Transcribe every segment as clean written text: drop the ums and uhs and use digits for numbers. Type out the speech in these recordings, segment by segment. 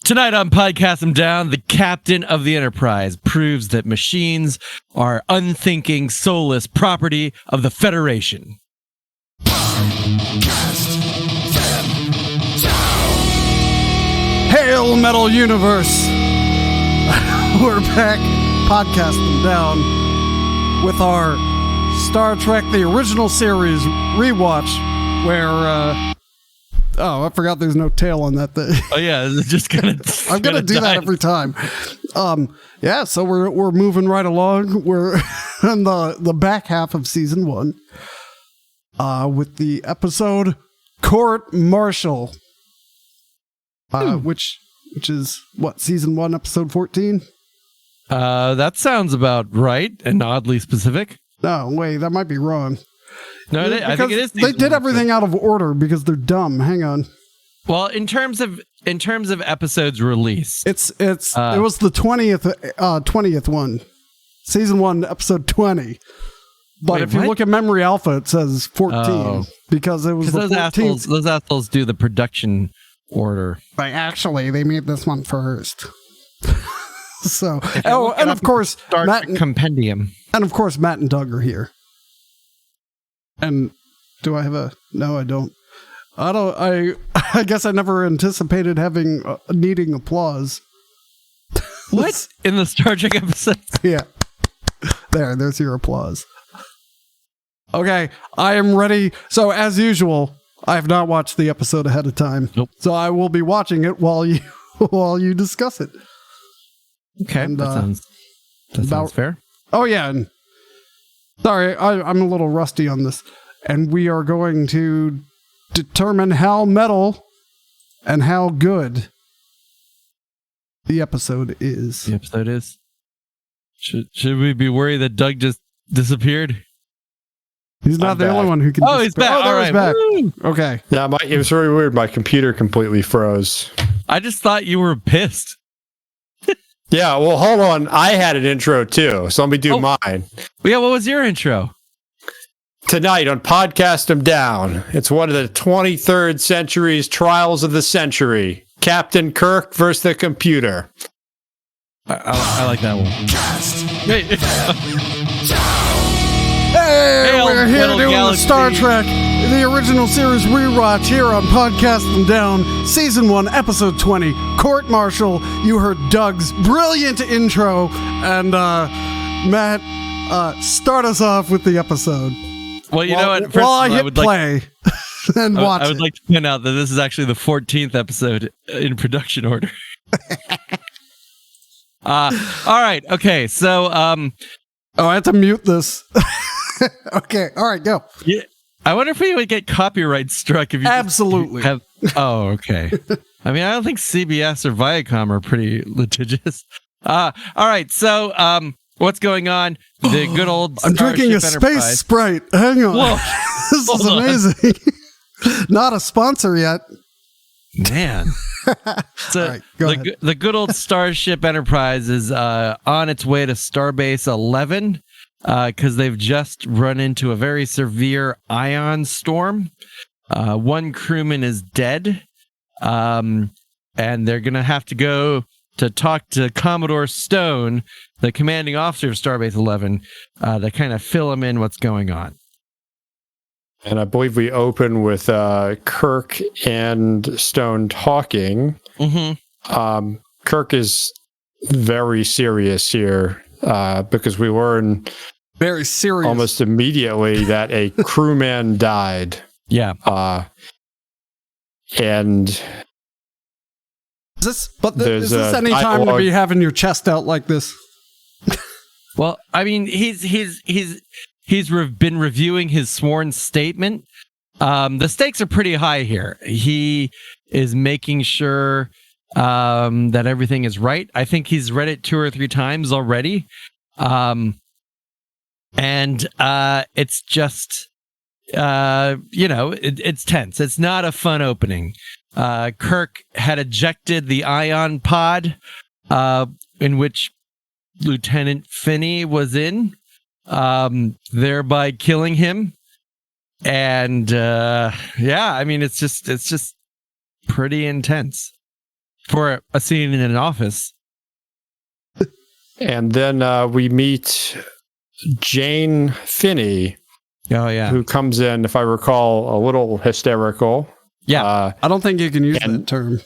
Tonight on Podcast Them Down, the captain of the Enterprise proves that machines are unthinking, soulless property of the Federation. Podcast them down. Hail Metal Universe! We're back, Podcast Them Down, with our Star Trek, the original series, Rewatch, where, I forgot there's no tail on that thing. Oh yeah, it's just gonna. I'm gonna do that every time. So we're moving right along. We're in the back half of season 1, with the episode Court Martial, which is what, season 1, episode 14. That sounds about right and oddly specific. No, wait, that might be wrong. No, I think it is. They did everything out of order because they're dumb. Hang on. Well, in terms of episodes released, it was the 20th one, season 1, episode 20. But wait, if you look at Memory Alpha, it says 14 because it was the 14th. Those assholes do the production order. Actually, they made this one first. So, and of course, Matt Compendium. And of course, Matt and Doug are here. And do I have a? No, I don't. I guess I never anticipated needing applause. What? In the Star Trek episode? Yeah. There's your applause. Okay, I am ready. So as usual, I have not watched the episode ahead of time. Nope. So I will be watching it while you discuss it. Okay, and, that sounds fair. Oh yeah, and sorry, I'm a little rusty on this. And we are going to determine how metal and how good the episode is. The episode is. Should we be worried that Doug just disappeared? He's not the only one who can. Oh, he's back. All right. He's back. Okay. Yeah, it was very weird. My computer completely froze. I just thought you were pissed. Yeah, well, hold on. I had an intro too, so let me do mine. Yeah, what was your intro? Tonight on Podcast Them Down, it's one of the 23rd century's trials of the century. Captain Kirk versus the computer. I like that one. Hey, we're here doing the Star Trek, the original series Rewatch here on Podcast Them Down, Season 1, Episode 20, Court Martial. You heard Doug's brilliant intro, and Matt, start us off with the episode. Well, you know what? First I hit play and watch it. I would like to point out that this is actually the 14th episode in production order. All right. Okay. So, I have to mute this. Okay. All right. Go. Yeah. I wonder if we would get copyright struck if you absolutely have. Oh, okay. I mean, I don't think CBS or Viacom are pretty litigious. All right. So, what's going on? The good old I'm drinking a Enterprise. Space Sprite. Hang on. Whoa. This is amazing. Not a sponsor yet. Man. So right, the good old Starship Enterprise is on its way to Starbase 11 because they've just run into a very severe ion storm. One crewman is dead, and they're going to have to go to talk to Commodore Stone, the commanding officer of Starbase 11, to kind of fill him in what's going on. And I believe we open with Kirk and Stone talking. Mm-hmm. Kirk is very serious here because we learn very serious almost immediately that a crewman died. Yeah. And is this any time to be having your chest out like this? Well, I mean, he's been reviewing his sworn statement. The stakes are pretty high here. He is making sure that everything is right. I think he's read it 2 or 3 times already. And it's just, it's tense. It's not a fun opening. Kirk had ejected the ion pod in which Lieutenant Finney was in, thereby killing him. And I mean, it's just pretty intense. for a scene in an office. And then we meet Jane Finney, Oh yeah, who comes in, if I recall, a little hysterical. yeah. I don't think you can use and- that term.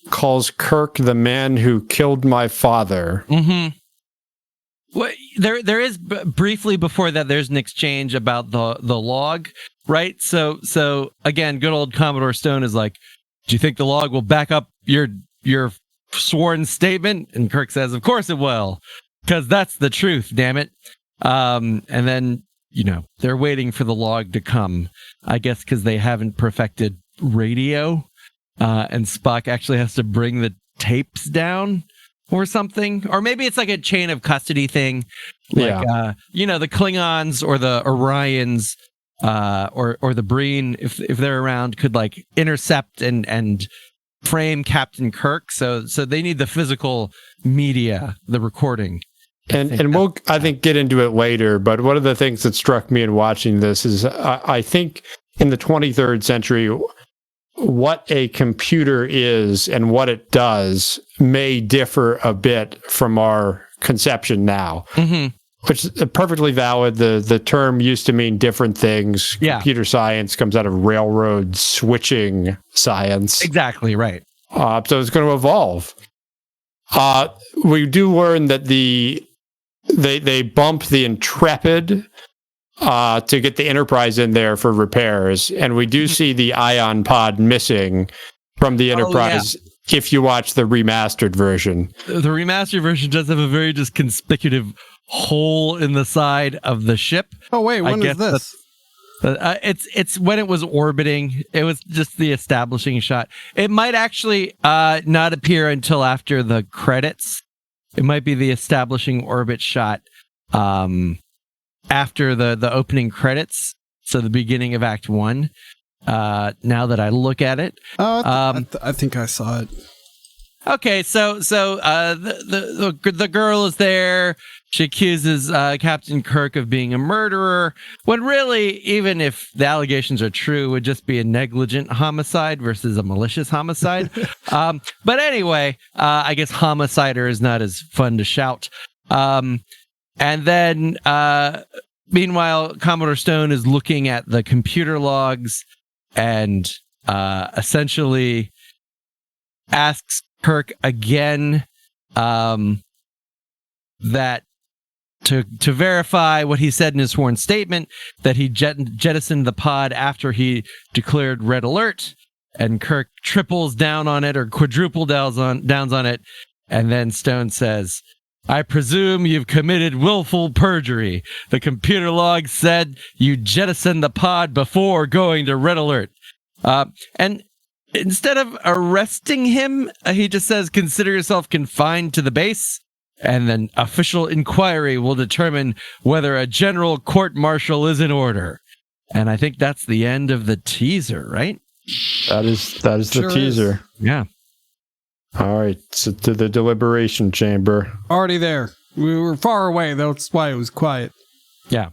Calls Kirk the man who killed my father. Mm-hmm. Well, there is briefly before that. There's an exchange about the log, right? So again, good old Commodore Stone is like, "Do you think the log will back up your sworn statement?" And Kirk says, "Of course it will, because that's the truth. Damn it." And then they're waiting for the log to come. I guess because they haven't perfected radio, and Spock actually has to bring the tapes down. Or something, or maybe it's like a chain of custody thing, like the Klingons or the Orions, or the Breen, if they're around, could like intercept and frame Captain Kirk. So they need the physical media, the recording. And we'll, I think, get into it later. But one of the things that struck me in watching this is I think in the 23rd century, what a computer is and what it does may differ a bit from our conception now, which is perfectly valid. The term used to mean different things. Yeah. Computer science comes out of railroad switching science. Exactly right. So it's going to evolve. We do learn that they bump the Intrepid to get the Enterprise in there for repairs, and we do see the ion pod missing from the Enterprise. If you watch the remastered version, The remastered version does have a very just conspicuous hole in the side of the ship. Oh wait, when is this? It's when it was orbiting. It was just the establishing shot. It might actually not appear until after the credits. It might be the establishing orbit shot after the opening credits, so the beginning of Act 1. Now that I look at it, I think I saw it. okay, so the girl is there. She accuses Captain Kirk of being a murderer, when really, even if the allegations are true, it would just be a negligent homicide versus a malicious homicide. But anyway, I guess homicider is not as fun to shout. And then, meanwhile, Commodore Stone is looking at the computer logs and essentially asks Kirk again that to verify what he said in his sworn statement, that he jettisoned the pod after he declared red alert, and Kirk triples down on it or quadruple downs on it, and then Stone says, "I presume you've committed willful perjury. The computer log said you jettisoned the pod before going to red alert." And instead of arresting him, he just says, "Consider yourself confined to the base, and then official inquiry will determine whether a general court-martial is in order." And I think that's the end of the teaser, right? That is the Sure teaser. Yeah. All right, so to the deliberation chamber. Already there. We were far away. That's why it was quiet. Yeah.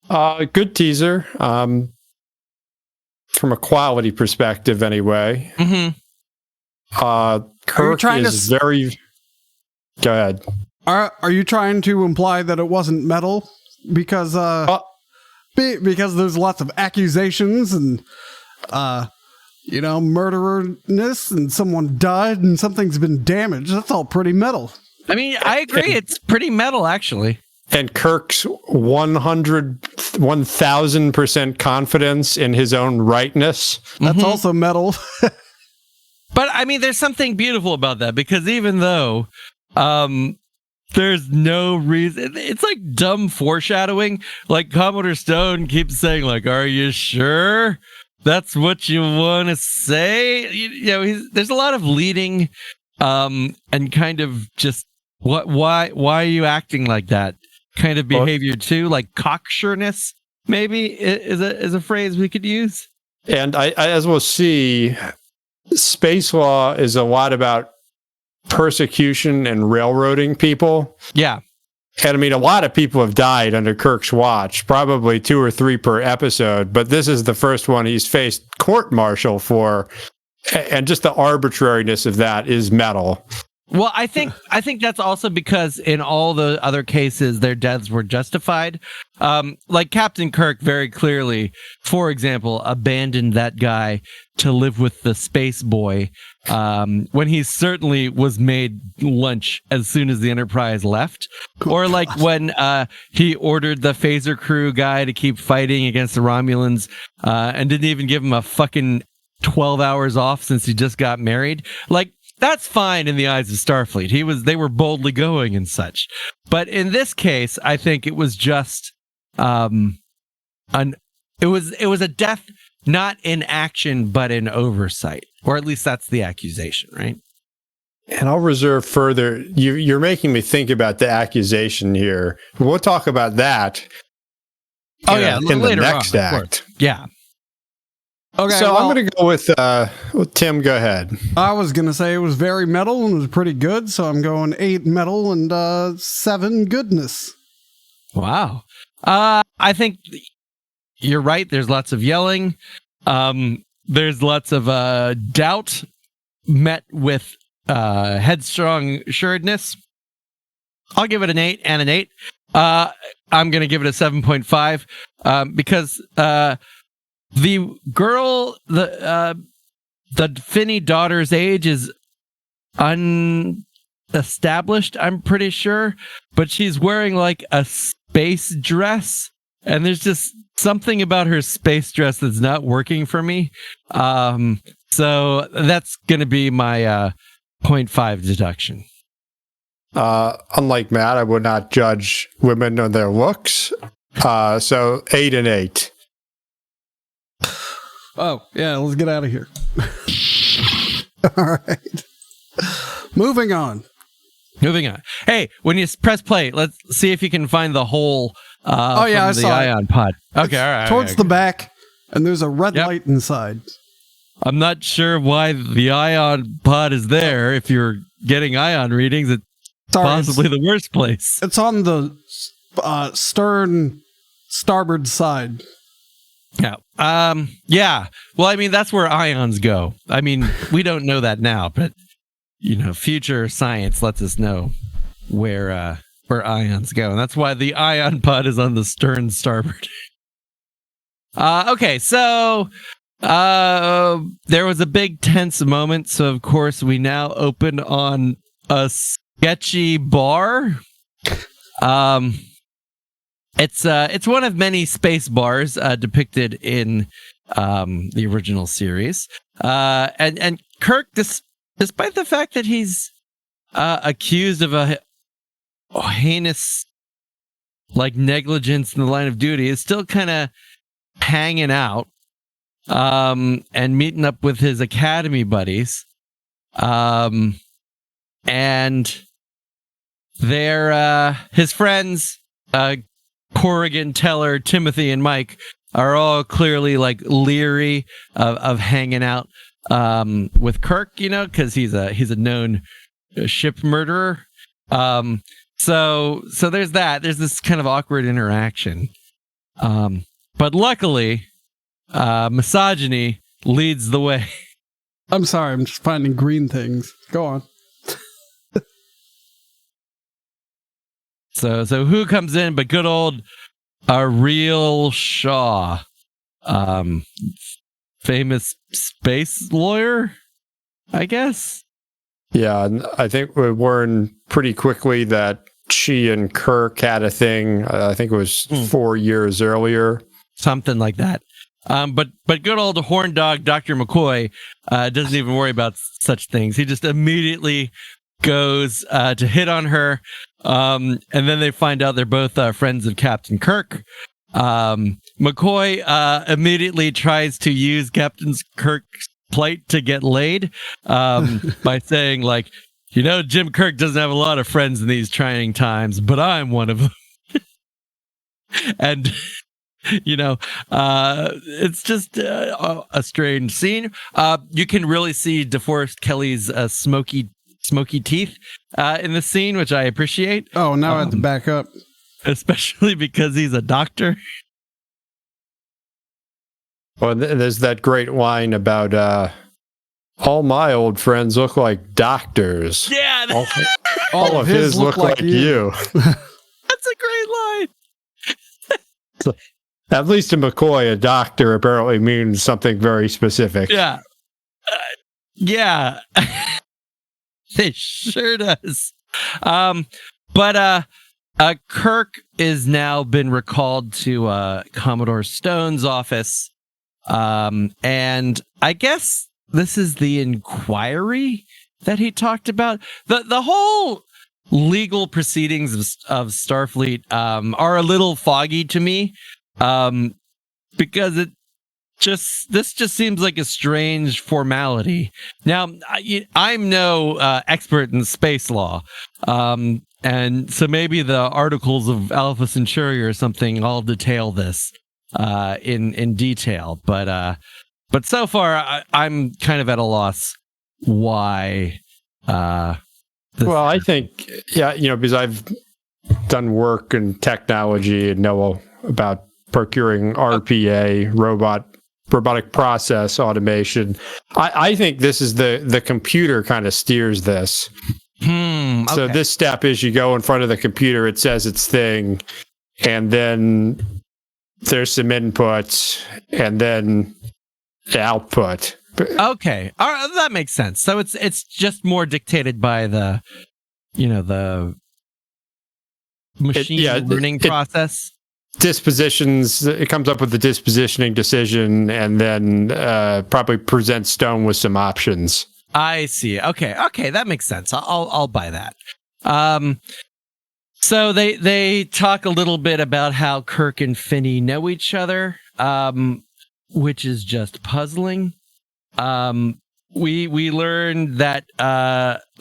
Good teaser. From a quality perspective, anyway. Mm-hmm. Kirk trying is to very. Go ahead. Are you trying to imply that it wasn't metal? Because because there's lots of accusations and murdererness, and someone died and something's been damaged. That's all pretty metal. I mean, I agree. It's pretty metal, actually. And Kirk's 1,000% confidence in his own rightness. That's also metal. But I mean, there's something beautiful about that, because even though there's no reason, it's like dumb foreshadowing. Like Commodore Stone keeps saying, like, "Are you sure that's what you want to say?" There's a lot of leading, and kind of just why are you acting like that kind of behavior too, like cocksureness maybe is a phrase we could use. And I as we'll see, space law is a lot about persecution and railroading people. Yeah. And I mean, a lot of people have died under Kirk's watch, probably 2 or 3 per episode, but this is the first one he's faced court-martial for and just the arbitrariness of that is metal. Well, I think that's also because in all the other cases, their deaths were justified. Like Captain Kirk very clearly, for example, abandoned that guy to live with the space boy when he certainly was made lunch as soon as the Enterprise left. Or like when he ordered the phaser crew guy to keep fighting against the Romulans and didn't even give him a fucking 12 hours off since he just got married. Like, that's fine in the eyes of Starfleet. They were boldly going and such. But in this case, I think it was just it was a death not in action but in oversight, or at least that's the accusation, right? And I'll reserve further. You're making me think about the accusation here. We'll talk about that. In the next act. Yeah. Okay, so I'm going to go with Tim. Go ahead. I was going to say it was very metal and it was pretty good, so I'm going 8 metal and 7 goodness. Wow. I think you're right. There's lots of yelling. There's lots of doubt met with headstrong assuredness. I'll give it an 8 and an 8. I'm going to give it a 7.5 because the girl, the Finney daughter's age is unestablished, I'm pretty sure, but she's wearing like a space dress, and there's just something about her space dress that's not working for me. So that's going to be my 0.5 deduction. Unlike Matt, I would not judge women on their looks. So 8 and 8. Oh, yeah, let's get out of here. All right. Moving on. Hey, when you press play, let's see if you can find the hole I the saw ion pod. Okay, all right. Towards the back, and there's a red light inside. I'm not sure why the ion pod is there. If you're getting ion readings, it's possibly the worst place. It's on the stern starboard side. Yeah. Yeah. Well, I mean, that's where ions go. I mean, we don't know that now, but future science lets us know where ions go, and that's why the ion pod is on the stern starboard. Okay, so there was a big tense moment. So of course we now open on a sketchy bar. It's one of many space bars depicted in the original series. And Kirk, despite the fact that he's accused of a heinous negligence in the line of duty, is still kind of hanging out and meeting up with his academy buddies. And they're his friends, Corrigan, Teller, Timothy, and Mike are all clearly leery of hanging out with Kirk, because he's a known ship murderer. So there's that. There's this kind of awkward interaction. But luckily, misogyny leads the way. I'm sorry, I'm just finding green things. Go on. So who comes in but good old Ariel Shaw, famous space lawyer, I guess. Yeah, I think we learned pretty quickly that she and Kirk had a thing. I think it was 4 years earlier, something like that. But good old horn dog Dr. McCoy doesn't even worry about such things. He just immediately goes to hit on her, and then they find out they're both friends of Captain Kirk. McCoy immediately tries to use Captain Kirk's plight to get laid by saying, Jim Kirk doesn't have a lot of friends in these trying times, but I'm one of them. And it's just a strange scene. You can really see DeForest Kelly's smoky teeth in the scene, which I appreciate. Oh, now I have to back up. Especially because he's a doctor. Well, there's that great line about All my old friends look like doctors. Yeah, All of his look like you. that's a great line. At least in McCoy, a doctor apparently means something very specific. Yeah. Yeah. It sure does. But Kirk is now been recalled to Commodore Stone's office. And I guess this is the inquiry that he talked about. The whole legal proceedings of Starfleet are a little foggy to me. Because this just seems like a strange formality. Now, I'm no expert in space law, and so maybe the articles of Alpha Centauri or something all detail this in detail. But so far, I'm kind of at a loss why. Well, I think because I've done work in technology and know about procuring RPA, robotic process automation. I think this is the computer kind of steers this. Okay. So this step is you go in front of the computer, it says its thing, and then there's some inputs, and then the output. Okay, all right, that makes sense. So it's just more dictated by the machine learning process. Dispositions, it comes up with the dispositioning decision and then probably presents Stone with some options. I see. Okay, that makes sense. I'll buy that. So they talk a little bit about how Kirk and Finney know each other, which is just puzzling. We learned that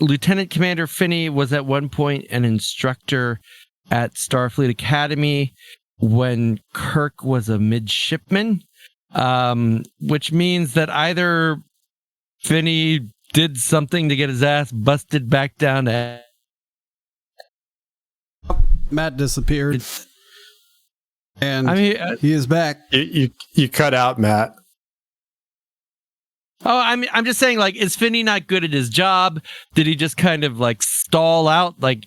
Lieutenant Commander Finney was at one point an instructor at Starfleet Academy when Kirk was a midshipman, which means that either Finney did something to get his ass busted back down to... Matt disappeared. And he is back. You cut out, Matt. Oh, I'm just saying, like, is Finney not good at his job? Did he just kind of like stall out? Like,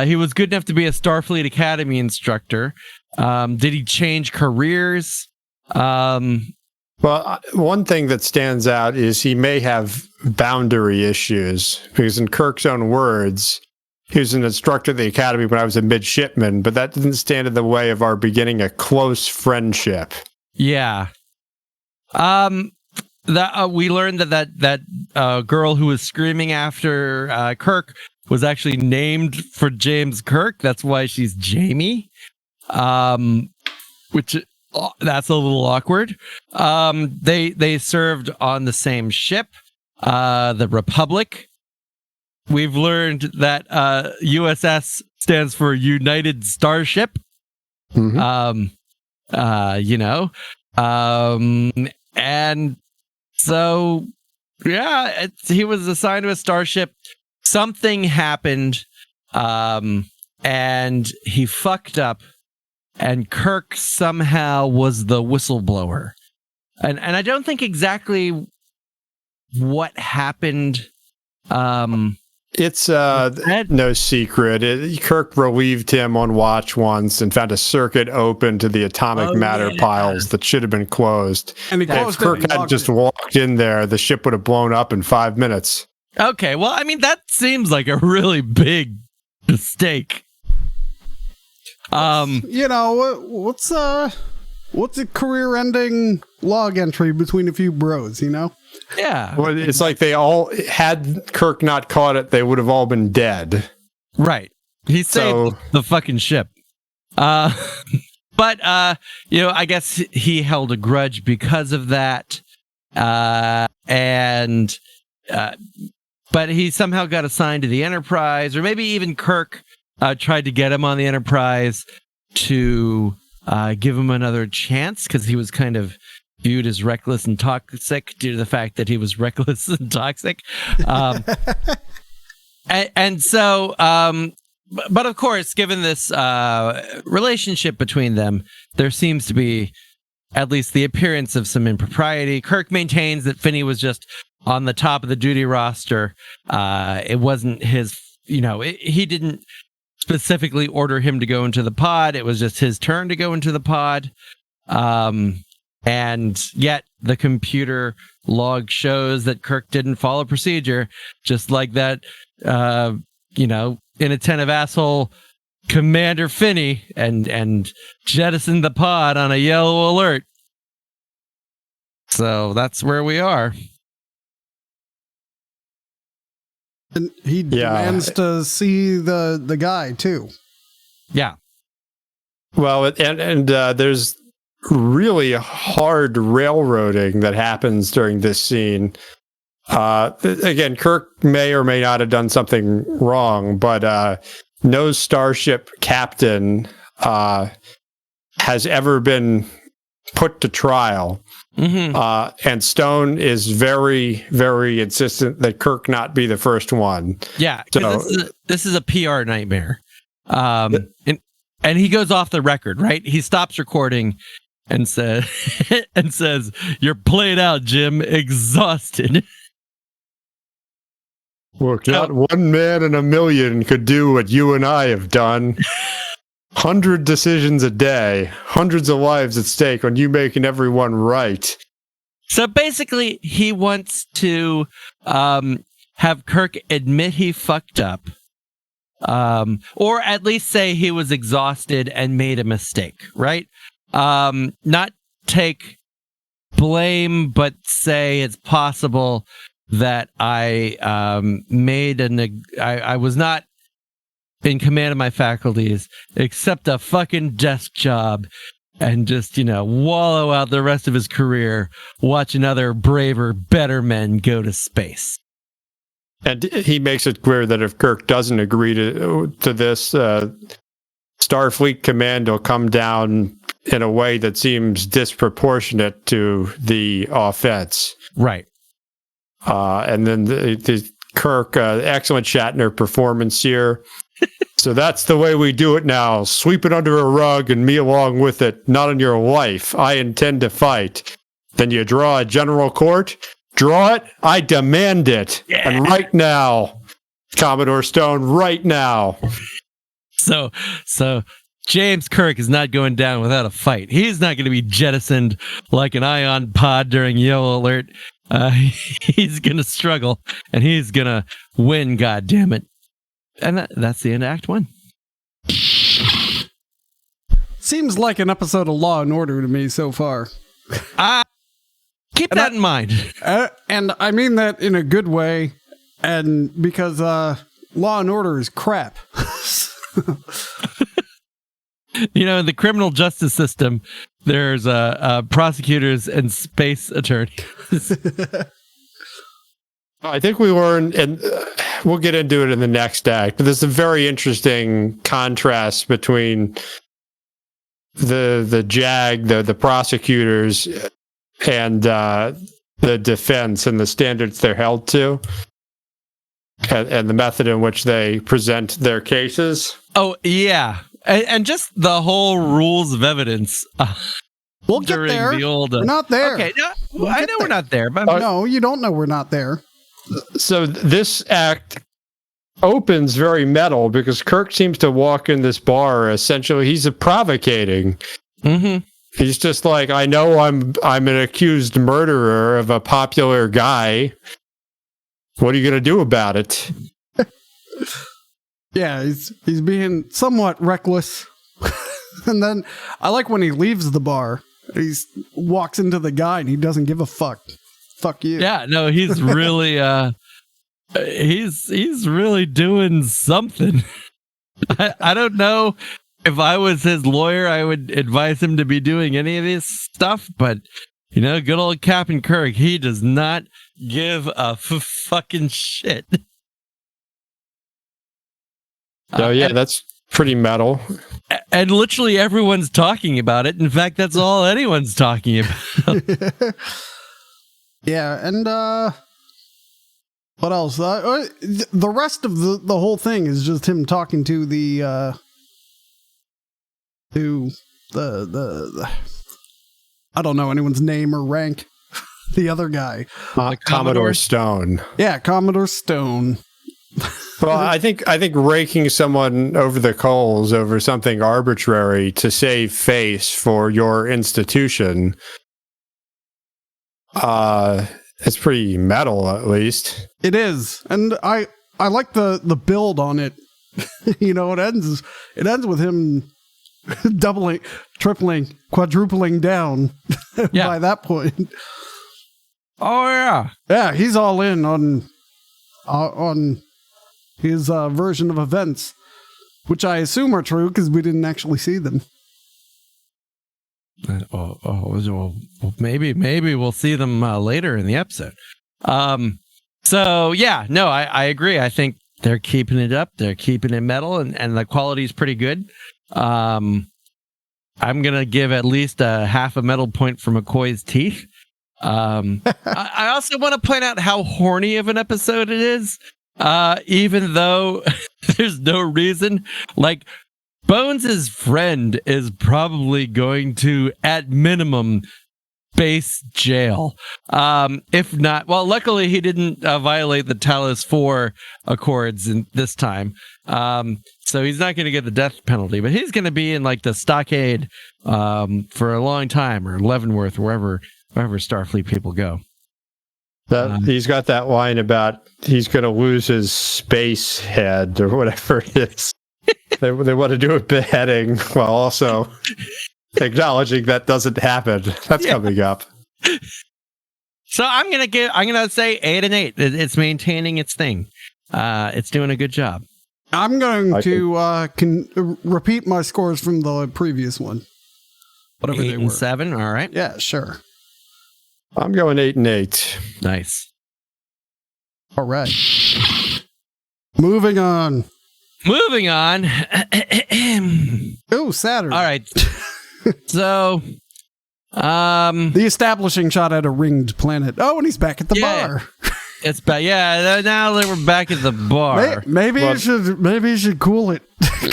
he was good enough to be a Starfleet Academy instructor. Did he change careers? Well, one thing that stands out is he may have boundary issues, because in Kirk's own words, he was an instructor at the Academy when I was a midshipman, but that didn't stand in the way of our beginning a close friendship. Yeah. We learned that girl who was screaming after Kirk was actually named for James Kirk. That's why she's Jamie. Which that's a little awkward. They served on the same ship, the Republic. We've learned that USS stands for United Starship. Mm-hmm. And so, yeah, he was assigned to a starship. Something happened, and he fucked up, and Kirk somehow was the whistleblower. And I don't think exactly what happened. It's no secret. Kirk relieved him on watch once and found a circuit open to the atomic matter piles that should have been closed. And if Kirk had just walked in there, the ship would have blown up in 5 minutes. Okay, well, I mean, that seems like a really big mistake. What's a career-ending log entry between a few bros, Yeah. Well, it's like they all had Kirk not caught it, they would have all been dead. Right. He saved the fucking ship. But I guess he held a grudge because of that. But he somehow got assigned to the Enterprise, or maybe even Kirk tried to get him on the Enterprise to give him another chance, because he was kind of viewed as reckless and toxic due to the fact that he was reckless and toxic. But of course, given this relationship between them, there seems to be at least the appearance of some impropriety. Kirk maintains that Finney was just on the top of the duty roster. It wasn't his, he didn't specifically order him to go into the pod. It was just his turn to go into the pod. And yet the computer log shows that Kirk didn't follow procedure, just like that, inattentive asshole Commander Finney and jettisoned the pod on a yellow alert. So that's where we are. And he demands to see the guy too. Yeah. Well, and there's really hard railroading that happens during this scene. Again, Kirk may or may not have done something wrong, but no starship captain has ever been put to trial. Mm-hmm. And Stone is very, very insistent that Kirk not be the first one. Yeah, because this is a PR nightmare. And he goes off the record, right? He stops recording and says, "You're played out, Jim. Exhausted." Look, not one man in a million could do what you and I have done. 100 decisions a day, hundreds of lives at stake on you making everyone right. So basically, he wants to have Kirk admit he fucked up, or at least say he was exhausted and made a mistake, right? Not take blame, but say it's possible that I I was not in command of my faculties, accept a fucking desk job, and just, wallow out the rest of his career watching other braver, better men go to space. And he makes it clear that if Kirk doesn't agree to this, Starfleet Command will come down in a way that seems disproportionate to the offense. Right. And then the Kirk, excellent Shatner performance here. So that's the way we do it now. Sweep it under a rug and me along with it. Not on your life. I intend to fight. Then you draw a general court. Draw it. I demand it. Yeah. And right now, Commodore Stone, right now. So James Kirk is not going down without a fight. He's not going to be jettisoned like an ion pod during Yellow Alert. He's going to struggle, and he's going to win, goddammit. And that's the end of Act 1. Seems like an episode of Law and Order to me so far. Keep that in mind. And I mean that in a good way, and because Law and Order is crap. In the criminal justice system, there's prosecutors and space attorneys. I think we learned, and we'll get into it in the next act, but there's a very interesting contrast between the JAG, the prosecutors, and the defense and the standards they're held to, and the method in which they present their cases. Oh, yeah. And just the whole rules of evidence. We'll get there. We're not there. Okay, I know we're not there, but no, you don't know we're not there. So this act opens very metal because Kirk seems to walk in this bar. Essentially, he's provocating. Mm-hmm. He's just like, I know I'm an accused murderer of a popular guy. What are you going to do about it? Yeah, he's being somewhat reckless. And then I like when he leaves the bar. He walks into the guy and he doesn't give a fuck. Fuck you. Yeah, no, he's really he's really doing something. I don't know if I was his lawyer, I would advise him to be doing any of this stuff, but good old Captain Kirk, he does not give a fucking shit. Oh yeah, that's pretty metal. And literally everyone's talking about it. In fact, that's all anyone's talking about. Yeah, and what else? The rest of the whole thing is just him talking to the I don't know anyone's name or rank. The other guy. Commodore Stone. Yeah, Commodore Stone. Well, I think raking someone over the coals over something arbitrary to save face for your institution, it's pretty metal, at least. It is, and I like the build on it. You know, it ends with him doubling, tripling, quadrupling down by that point. Oh yeah, he's all in on his version of events, which I assume are true because we didn't actually see them. Well, maybe we'll see them later in the episode. So yeah, no, I agree. I think they're keeping it up. They're keeping it metal, and the quality is pretty good. I'm gonna give at least a half a metal point for McCoy's teeth. I also want to point out how horny of an episode it is, even though there's no reason. Like, Bones' friend is probably going to, at minimum, base jail. If not, well, luckily he didn't violate the Talos 4 Accords this time. So he's not going to get the death penalty, but he's going to be in like the stockade for a long time, or Leavenworth, wherever Starfleet people go. He's got that line about he's going to lose his space head or whatever it is. they want to do a beheading while also acknowledging that doesn't happen. That's coming up. So I'm gonna say 8 and 8. It's maintaining its thing. It's doing a good job. I'm going to repeat my scores from the previous one. Whatever 8 they and were. 7. All right. Yeah, sure. I'm going 8 and 8. Nice. All right. Moving on. Oh, Saturn. All right. So, the establishing shot at a ringed planet. Oh, and he's back at the bar. It's back. Yeah, now that we're back at the bar. Maybe you should cool it,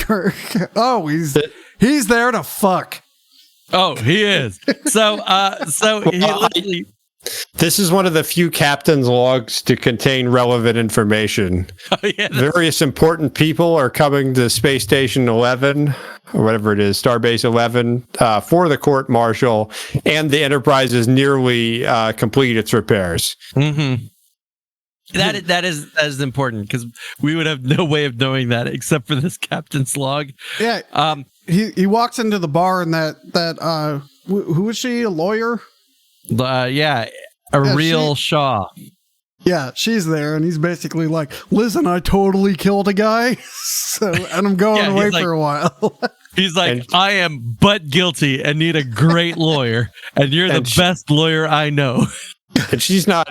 Kirk. Oh, he's there to fuck. Oh, he is. So he literally. This is one of the few captain's logs to contain relevant information. Oh, yeah, various important people are coming to Space Station 11, or whatever it is, Starbase 11, for the court martial, and the Enterprise is nearly complete its repairs. Mm-hmm. That is important, because we would have no way of knowing that except for this captain's log. Yeah. He walks into the bar, and that who is she? A lawyer? Real Shaw. Yeah, she's there, and he's basically like, "Listen, I totally killed a guy, and I'm going away for a while." He's like, "I am but guilty and need a great lawyer, and you're the best lawyer I know." And she's not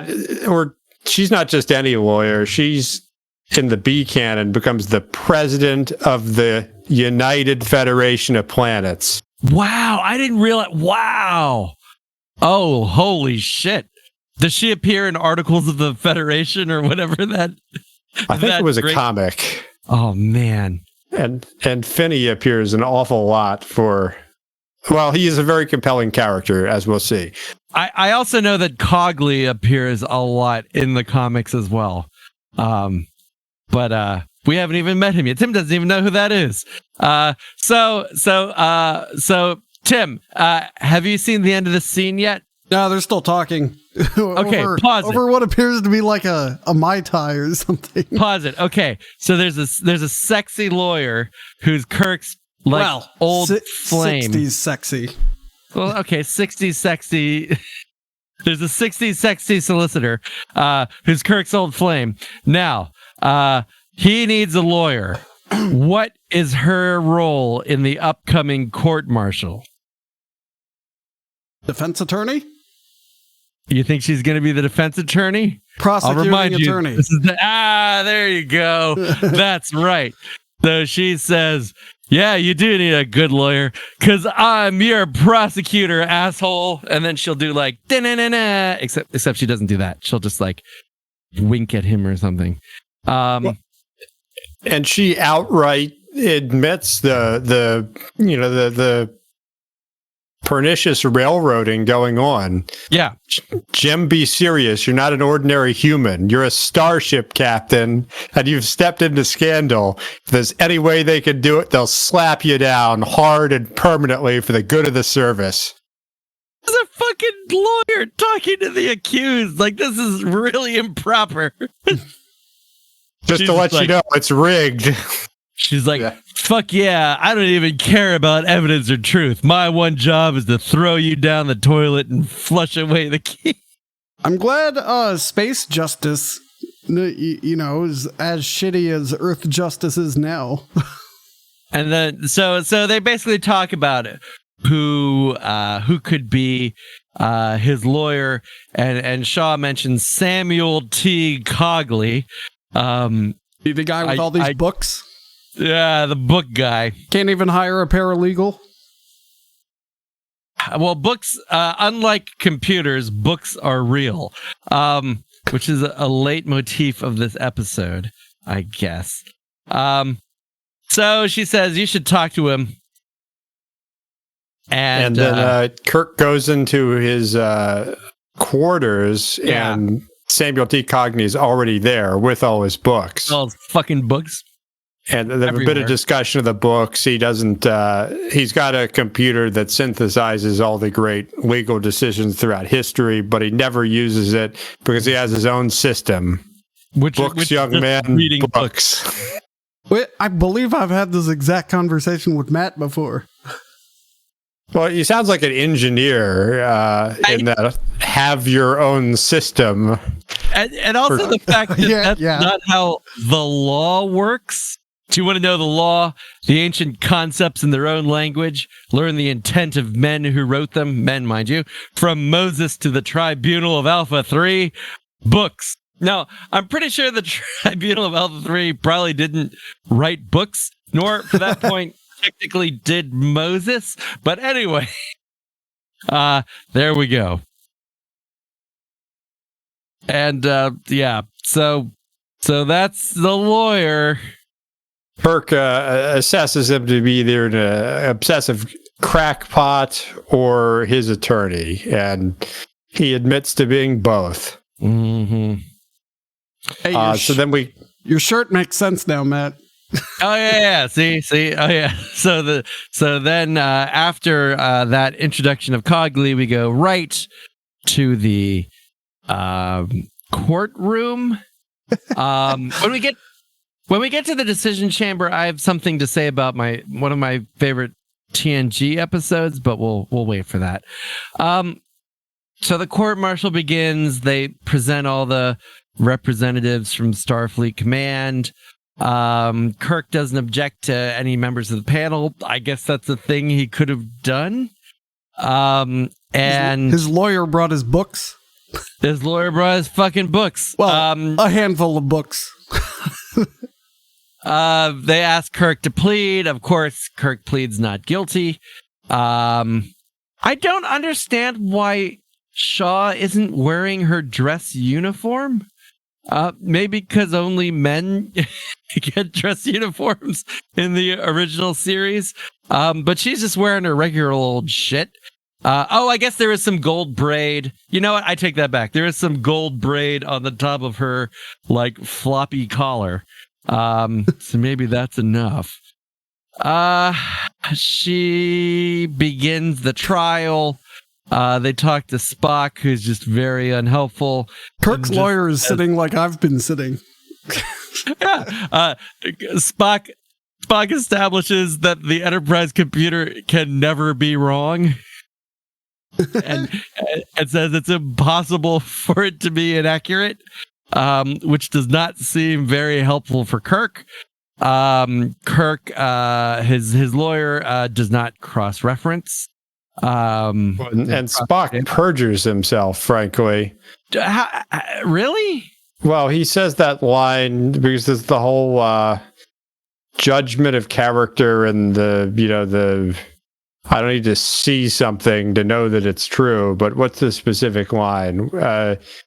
just any lawyer. She's in the B canon, becomes the president of the United Federation of Planets. Wow, I didn't realize. Wow. Oh, holy shit. Does she appear in Articles of the Federation or whatever that? I think it was a comic. Oh, man. And Finney appears an awful lot he is a very compelling character, as we'll see. I also know that Cogley appears a lot in the comics as well. But we haven't even met him yet. Tim doesn't even know who that is. So Tim, have you seen the end of the scene yet? No, they're still talking. Okay, pause it. Over what appears to be like a Mai Tai or something. Pause it. Okay, so there's a sexy lawyer who's Kirk's old flame. 60s sexy. Well, okay, 60s sexy. There's a 60s sexy solicitor who's Kirk's old flame. Now, he needs a lawyer. What is her role in the upcoming court martial? Defense attorney? You think she's going to be the defense attorney? Prosecuting attorney. This is there you go. That's right. So she says, "Yeah, you do need a good lawyer, because I'm your prosecutor, asshole." And then she'll do like, da-na-na-na, except she doesn't do that. She'll just like wink at him or something. And she outright admits the pernicious railroading going on. Yeah. Jim, be serious. You're not an ordinary human. You're a starship captain, and you've stepped into scandal. If there's any way they can do it, they'll slap you down hard and permanently for the good of the service. There's a fucking lawyer talking to the accused. Like, this is really improper. Just to let you know, it's rigged. She's like, fuck yeah, I don't even care about evidence or truth. My one job is to throw you down the toilet and flush away the key. I'm glad space justice, is as shitty as Earth justice is now. And then, so they basically talk about it. Who could be his lawyer, and Shaw mentions Samuel T. Cogley. The guy with all these books? Yeah, the book guy. Can't even hire a paralegal? Well, books, unlike computers, books are real, which is a leitmotif of this episode, I guess. So she says, you should talk to him. And then Kirk goes into his quarters, and Samuel T. Cogney is already there with all his books. All his fucking books. And there's a bit of discussion of the books. He doesn't, he's got a computer that synthesizes all the great legal decisions throughout history, but he never uses it because he has his own system. Which young man, reading books. Wait, I believe I've had this exact conversation with Matt before. Well, he sounds like an engineer in that have your own system. And also the fact that that's not how the law works. Do you want to know the law, the ancient concepts in their own language, learn the intent of men who wrote them, men, mind you, from Moses to the Tribunal of Alpha 3, books. Now, I'm pretty sure the Tribunal of Alpha 3 probably didn't write books, nor, for that point, technically did Moses. But anyway, there we go. And, so that's the lawyer. Kirk assesses him to be either an obsessive crackpot or his attorney, and he admits to being both. Mm-hmm. Hey, so then your shirt makes sense now, Matt. Oh yeah. See. Oh yeah. So then after that introduction of Cogley, we go right to the courtroom. When we get to the decision chamber, I have something to say about one of my favorite TNG episodes, but we'll wait for that. So the court martial begins. They present all the representatives from Starfleet Command. Kirk doesn't object to any members of the panel. I guess that's a thing he could have done. And his lawyer brought his books. His lawyer brought his fucking books. Well, a handful of books. They ask Kirk to plead. Of course, Kirk pleads not guilty. I don't understand why Shaw isn't wearing her dress uniform. Maybe because only men get dress uniforms in the original series. But she's just wearing her regular old shit. I guess there is some gold braid. You know what? I take that back. There is some gold braid on the top of her, like, floppy collar. So maybe that's enough. She begins the trial. They talk to Spock, who's just very unhelpful. Kirk's lawyer is sitting like I've been sitting. Yeah. Spock establishes that the Enterprise computer can never be wrong. and says it's impossible for it to be inaccurate, which does not seem very helpful for Kirk. Kirk, his lawyer, does not cross-reference. And Spock perjures himself, frankly. Really? Well, he says that line because it's the whole judgment of character and the I don't need to see something to know that it's true, but what's the specific line?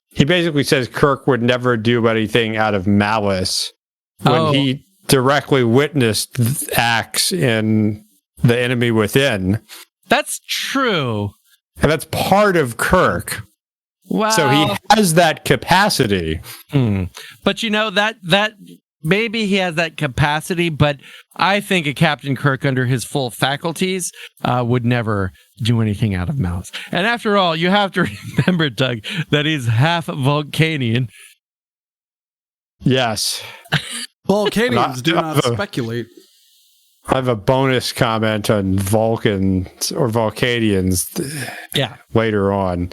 He basically says Kirk would never do anything out of malice when he directly witnessed acts in The Enemy Within. That's true. And that's part of Kirk. Wow. So he has that capacity. But that maybe he has that capacity, but I think a Captain Kirk under his full faculties would never do anything out of malice. And after all, you have to remember, Doug, that he's half Vulcanian. Yes. Vulcanians do not speculate. I have a bonus comment on Vulcans or Vulcanians later on.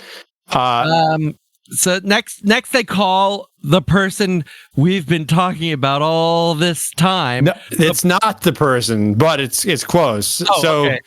So next they call the person we've been talking about all this time. No, it's not the person, but it's close. Okay.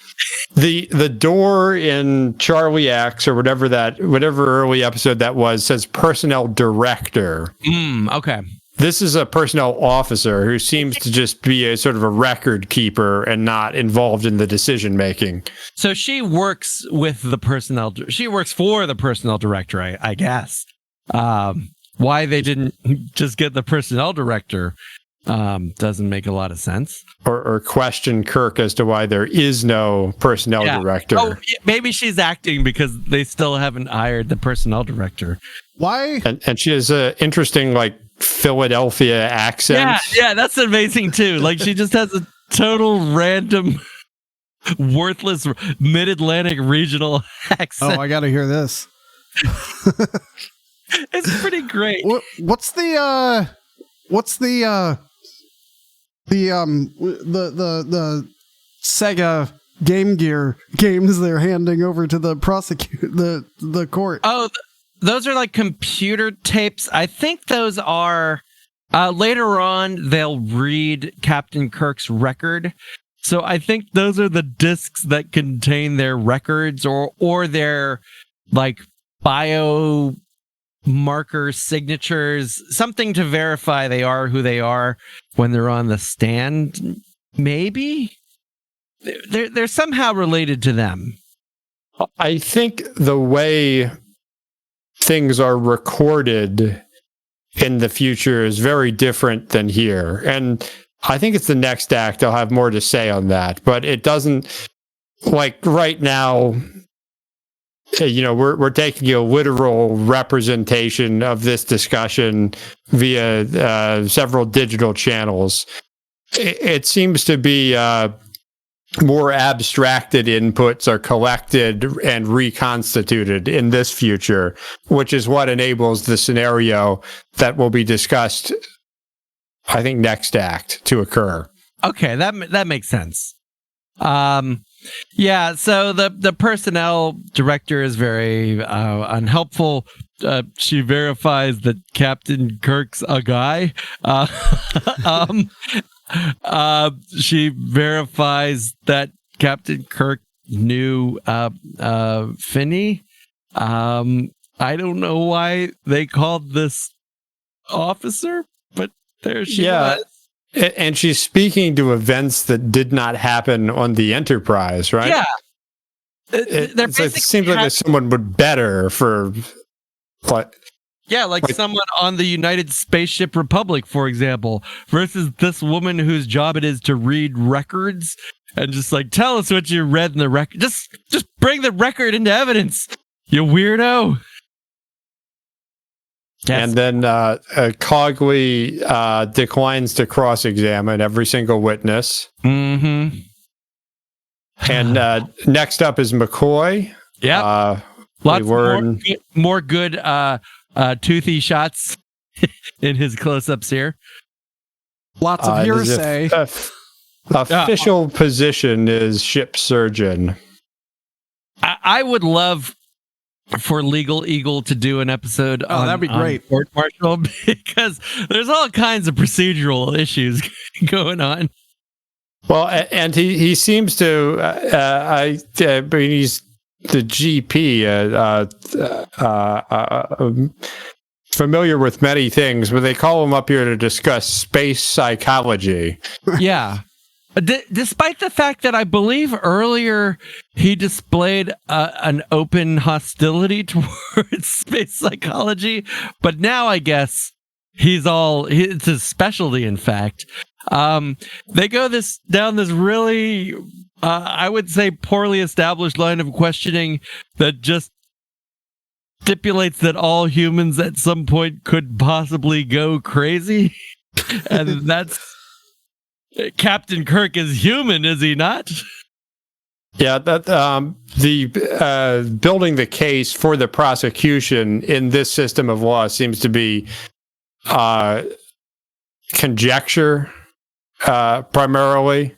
The door in Charlie X or whatever early episode that was says personnel director. Okay. This is a personnel officer who seems to just be a sort of a record keeper and not involved in the decision making. So she works with the personnel. She works for the personnel director, I guess. Why they didn't just get the personnel director doesn't make a lot of sense. Or question Kirk as to why there is no personnel director. Oh, maybe she's acting because they still haven't hired the personnel director. Why? And she has an interesting Philadelphia accent. Yeah, that's amazing too. Like she just has a total random, worthless mid-Atlantic regional accent. Oh, I gotta hear this. It's pretty great. What's the Sega Game Gear games they're handing over to the the court? Oh, those are like computer tapes. I think those are later on they'll read Captain Kirk's record. So I think those are the discs that contain their records or their bio marker signatures, something to verify they are who they are when they're on the stand. Maybe they're somehow related to them. I think the way things are recorded in the future is very different than here. And I think it's the next act. I'll have more to say on that, but it doesn't right now, we're taking a literal representation of this discussion via several digital channels. It seems to be more abstracted inputs are collected and reconstituted in this future, which is what enables the scenario that will be discussed, I think, next act to occur. Okay, that makes sense. Yeah, so the personnel director is very unhelpful. She verifies that Captain Kirk's a guy. She verifies that Captain Kirk knew Finney. I don't know why they called this officer, but there she was. And she's speaking to events that did not happen on the Enterprise, right? Yeah. It seems like there's someone would better for what? Yeah, like someone on the United Spaceship Republic, for example, versus this woman whose job it is to read records and just tell us what you read in the record. Just bring the record into evidence, you weirdo. Yes. And then Cogley declines to cross-examine every single witness. Mm-hmm. And next up is McCoy. Yeah. Lots more good toothy shots in his close-ups here. Lots of hearsay. Official position is ship surgeon. I would love for Legal Eagle to do an episode on that'd be great. Court Martial, because there's all kinds of procedural issues going on. Well, and he seems to he's the GP, familiar with many things, but they call him up here to discuss space psychology. Yeah. Despite the fact that I believe earlier he displayed an open hostility towards space psychology, but now I guess it's his specialty, in fact. They go down this really I would say poorly established line of questioning that just stipulates that all humans at some point could possibly go crazy. And that's Captain Kirk is human, is he not? Yeah, that the building the case for the prosecution in this system of law seems to be conjecture, primarily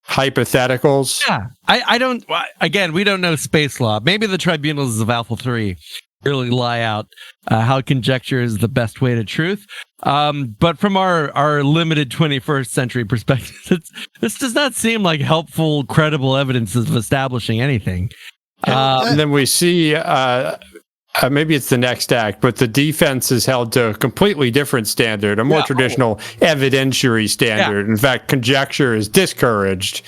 hypotheticals. Yeah, I don't. Again, we don't know space law. Maybe the tribunals of Alpha 3 really lie out how conjecture is the best way to truth. But from our limited 21st century perspective, this does not seem like helpful, credible evidence of establishing anything. And then we see, maybe it's the next act, but the defense is held to a completely different standard, a more traditional evidentiary standard. In fact, conjecture is discouraged.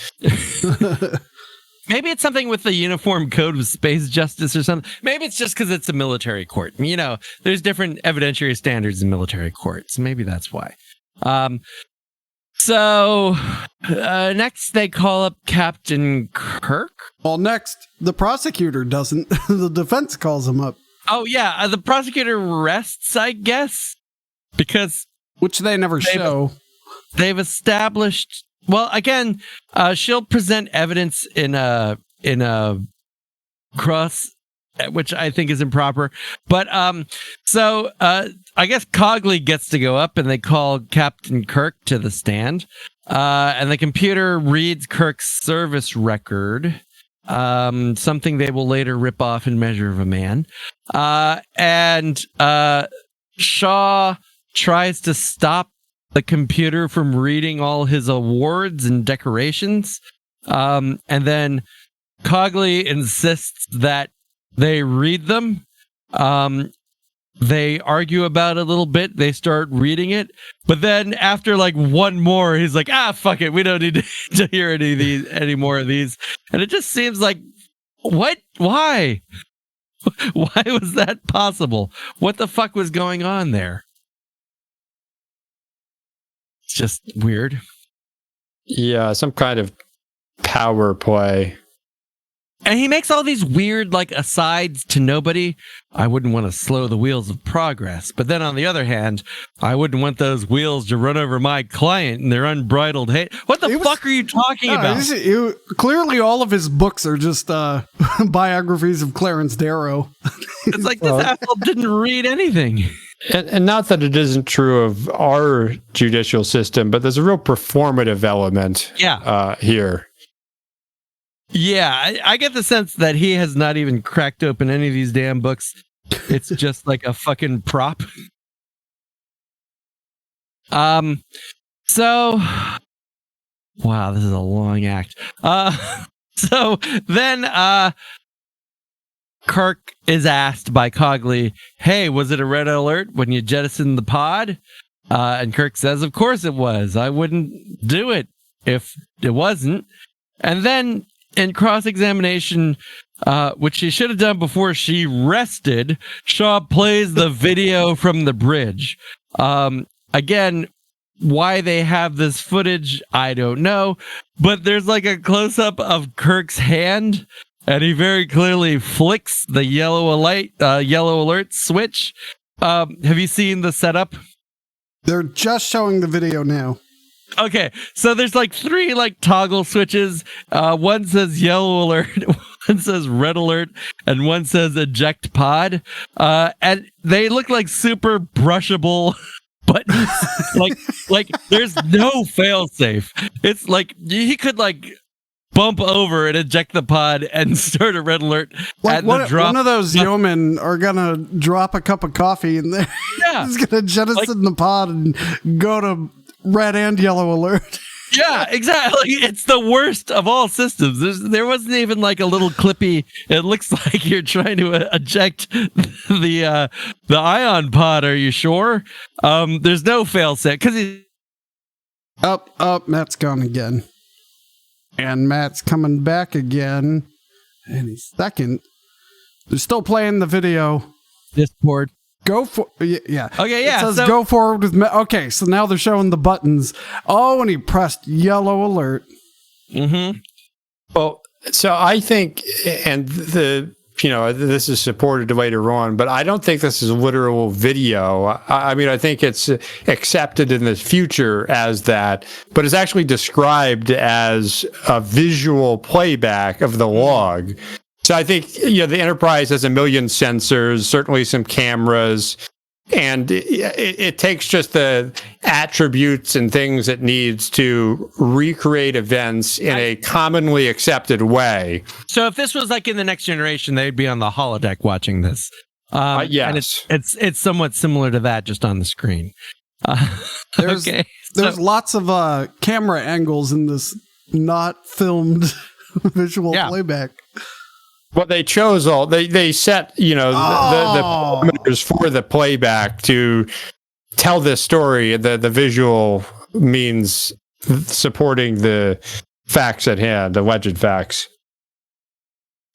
Maybe it's something with the Uniform Code of Space Justice or something. Maybe it's just because it's a military court. You know, there's different evidentiary standards in military courts. Maybe that's why. So next they call up Captain Kirk. Well, next, the prosecutor doesn't. The defense calls him up. Oh, yeah. The prosecutor rests, I guess, because... Which they never show. They've established... Well, again, she'll present evidence in a cross, which I think is improper. But so I guess Cogley gets to go up, and they call Captain Kirk to the stand, and the computer reads Kirk's service record, something they will later rip off in Measure of a Man, and Shaw tries to stop the computer from reading all his awards and decorations. And then Cogley insists that they read them. They argue about it a little bit. They start reading it. But then after like one more, he's like, fuck it. We don't need to hear any more of these. And it just seems like, what? Why? Why was that possible? What the fuck was going on there? Just weird. Yeah, some kind of power play. And he makes all these weird, like, asides to nobody. I wouldn't want to slow the wheels of progress. But then on the other hand, I wouldn't want those wheels to run over my client in their unbridled hate. What the fuck are you talking about? Clearly, all of his books are just biographies of Clarence Darrow. It's like this asshole didn't read anything. And not that it isn't true of our judicial system, but there's a real performative element here. Yeah, I get the sense that he has not even cracked open any of these damn books. It's just like a fucking prop. So, wow, this is a long act. So then, Kirk is asked by Cogley, hey, was it a red alert when you jettisoned the pod? And Kirk says, of course it was. I wouldn't do it if it wasn't. And then in cross-examination, which she should have done before she rested, Shaw plays the video from the bridge. Again, why they have this footage, I don't know. But there's like a close-up of Kirk's hand, and he very clearly flicks the yellow alert switch. Have you seen the setup? They're just showing the video now. Okay, so there's like 3 like toggle switches. One says yellow alert, one says red alert, and one says eject pod. And they look like super brushable buttons. like there's no failsafe. It's like he could like bump over and eject the pod and start a red alert at the drop. One of those yeomen are gonna drop a cup of coffee in there. Yeah, he's gonna jettison the pod and go to red and yellow alert. Yeah, exactly. It's the worst of all systems. There wasn't even like a little clippy. It looks like you're trying to eject the ion pod. Are you sure? There's no failsafe because he. Up, Matt's gone again. And Matt's coming back again any second. They're still playing the video. Discord. Go for yeah. Okay, yeah. It says go forward with okay. So now they're showing the buttons. Oh, and he pressed yellow alert. Mm-hmm. Well, so I think, and this is supported later on, but I don't think this is literal video. I mean, I think it's accepted in the future as that, but it's actually described as a visual playback of the log. So I think, the Enterprise has 1 million sensors, certainly some cameras, and it takes just the attributes and things it needs to recreate events in a commonly accepted way. So if this was like in the Next Generation, they'd be on the holodeck watching this. Yes. And it's somewhat similar to that, just on the screen. There's lots of camera angles in this not filmed visual playback. Well, they chose they set, the parameters for the playback to tell this story. The visual means supporting the facts at hand, alleged facts.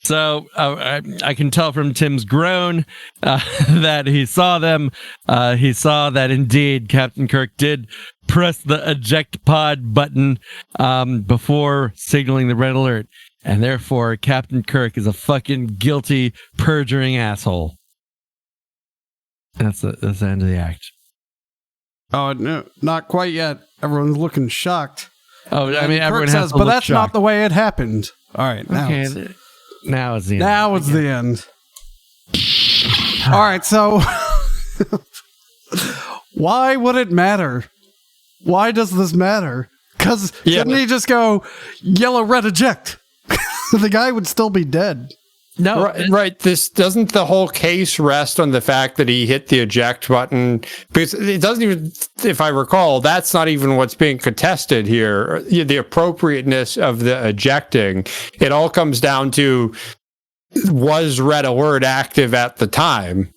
So I can tell from Tim's groan that he saw them. He saw that indeed Captain Kirk did press the eject pod button before signaling the red alert. And therefore, Captain Kirk is a fucking guilty, perjuring asshole. That's the end of the act. Oh, no, not quite yet. Everyone's looking shocked. Oh, I mean, everyone Kirk has says, to but look that's shocked. not the way it happened. All right, now Okay, now it's the end. Now it's the end. All right, so why would it matter? Why does this matter? Because shouldn't he just go yellow, red, eject? The guy would still be dead. No, right. This doesn't the whole case rest on the fact that he hit the eject button, because it doesn't even, if I recall, that's not even what's being contested here. The appropriateness of the ejecting. It all comes down to, was red alert active at the time?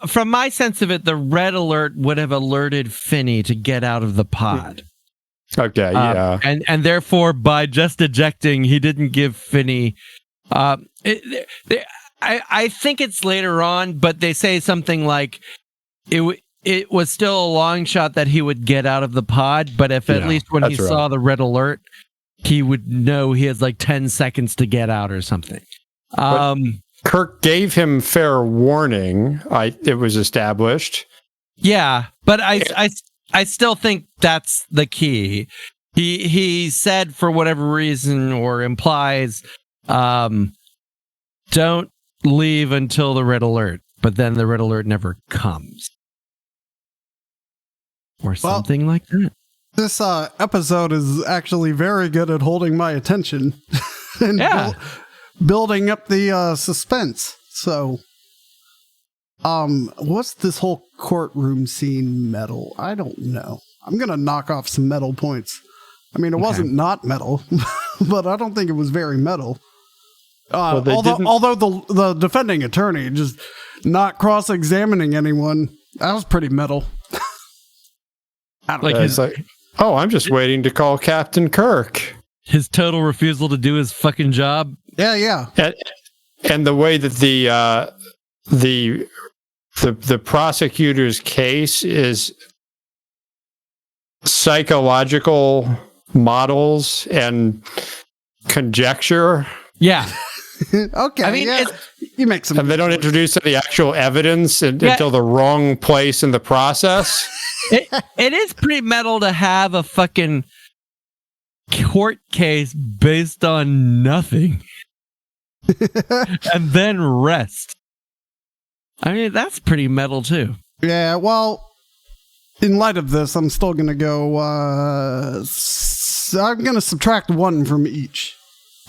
From my sense of it, the red alert would have alerted Finney to get out of the pod. Okay, yeah. And therefore, by just ejecting, he didn't give Finney... I think it's later on, but they say something like, it was still a long shot that he would get out of the pod, but if at least when he saw the red alert, he would know he has like 10 seconds to get out or something. Kirk gave him fair warning, it was established. Yeah, but I still think that's the key. He said, for whatever reason, or implies, don't leave until the red alert, but then the red alert never comes. Or something like that. This episode is actually very good at holding my attention and building up the suspense. So, what's this whole courtroom scene metal? I don't know. I'm going to knock off some metal points. I mean, it wasn't not metal, but I don't think it was very metal. Although the defending attorney just not cross-examining anyone, that was pretty metal. I'm just waiting to call Captain Kirk. His total refusal to do his fucking job. Yeah. And the way that the prosecutor's case is psychological models and conjecture. Yeah. Okay. I mean, you make some. And they don't introduce any actual evidence until the wrong place in the process. It is pretty metal to have a fucking court case based on nothing and then rest. I mean, that's pretty metal too. Yeah, well, in light of this, I'm still going to go, I'm going to subtract 1 from each.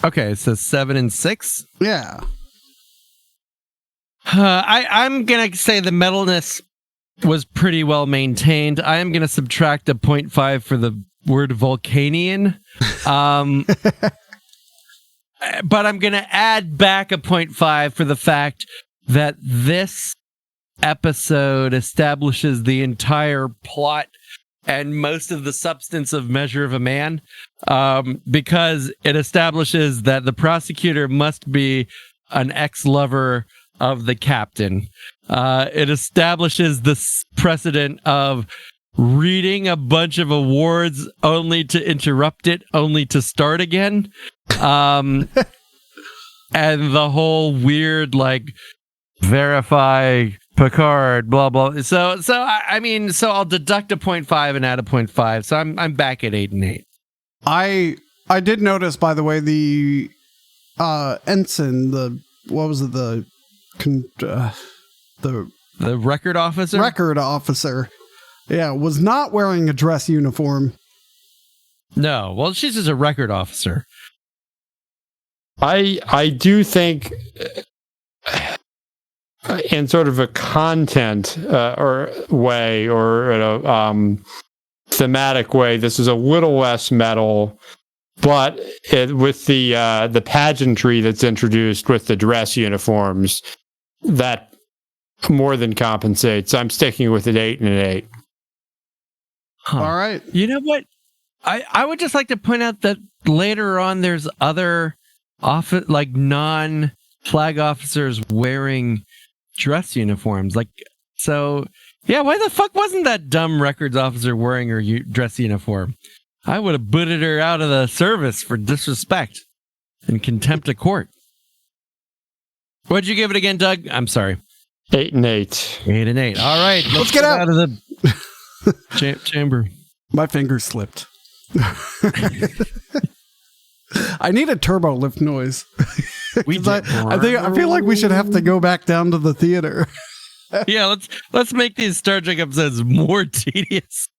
Okay, so 7 and 6? Yeah. I'm going to say the metalness was pretty well maintained. I am going to subtract a 0.5 for the word Vulcanian. But I'm going to add back a 0.5 for the fact that this episode establishes the entire plot and most of the substance of Measure of a Man, because it establishes that the prosecutor must be an ex-lover of the captain. It establishes the precedent of reading a bunch of awards only to interrupt it, only to start again. And the whole weird, like, verify Picard, blah, blah. So I'll deduct a 0.5 and add a 0.5. So I'm back at 8 and 8. I did notice, by the way, the ensign, the record officer? Record officer. Yeah, was not wearing a dress uniform. No, well, she's just a record officer. I do think, in sort of a content or way, or in a thematic way, this is a little less metal, but with the pageantry that's introduced with the dress uniforms, that more than compensates. I'm sticking with an 8 and an 8. Huh. All right. You know what? I would just like to point out that later on there's other non-flag officers wearing dress uniforms. Like, so, yeah, why the fuck wasn't that dumb records officer wearing her dress uniform? I would have booted her out of the service for disrespect and contempt of court. What'd you give it again, Doug? I'm sorry. 8 and 8. 8 and 8. All right. Let's get out of the chamber. My finger slipped. I need a turbo lift noise. I feel like we should have to go back down to the theater. Yeah, let's make these Star Trek episodes more tedious.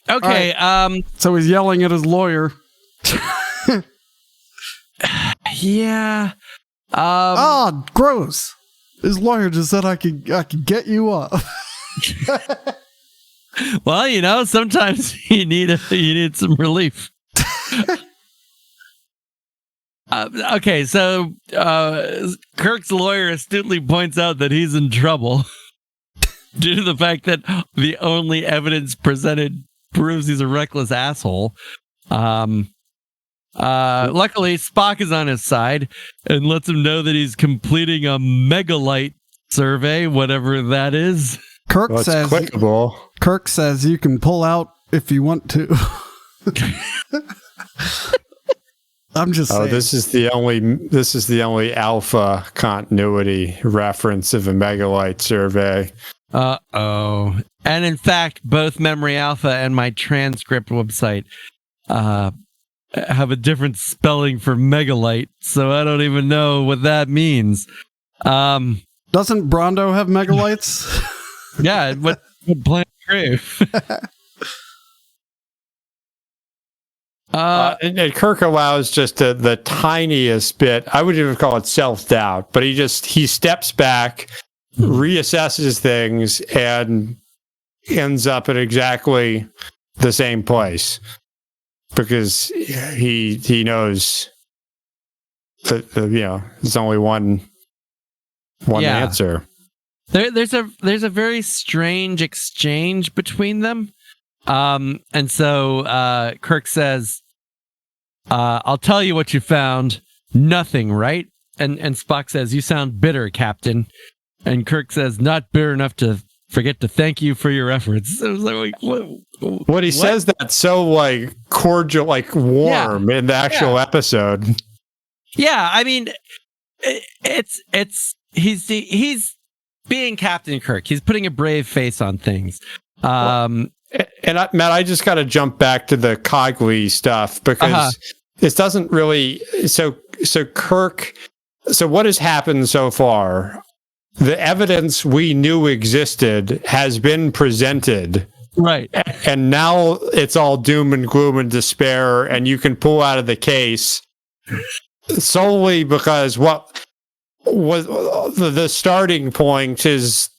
Okay. Right. So he's yelling at his lawyer. Yeah. Gross. His lawyer just said I could get you up. Well, sometimes you need some relief. Okay, so Kirk's lawyer astutely points out that he's in trouble due to the fact that the only evidence presented proves he's a reckless asshole. Luckily, Spock is on his side and lets him know that he's completing a megalite survey, whatever that is. Kirk says clickable. Kirk says you can pull out if you want to. I'm just saying. This is the only alpha continuity reference of a megalite survey. Uh-oh. And in fact, both Memory Alpha and my transcript website have a different spelling for megalite, so I don't even know what that means. Doesn't Brondo have megalites? Yeah, what planet Grave? And Kirk allows just the tiniest bit. I would even call it self-doubt, but he steps back, reassesses things, and ends up at exactly the same place because he knows that there's only one answer. There's a very strange exchange between them. And so Kirk says, I'll tell you what you found. Nothing, right? And Spock says, you sound bitter, Captain. And Kirk says, not bitter enough to forget to thank you for your efforts. It was like, what he says that's so like cordial, like warm in the actual episode. Yeah, I mean, he's being Captain Kirk. He's putting a brave face on things. Matt, I just got to jump back to the Cogley stuff because this doesn't really. So Kirk. So what has happened so far? The evidence we knew existed has been presented, right? And now it's all doom and gloom and despair, and you can pull out of the case solely because what was the starting point has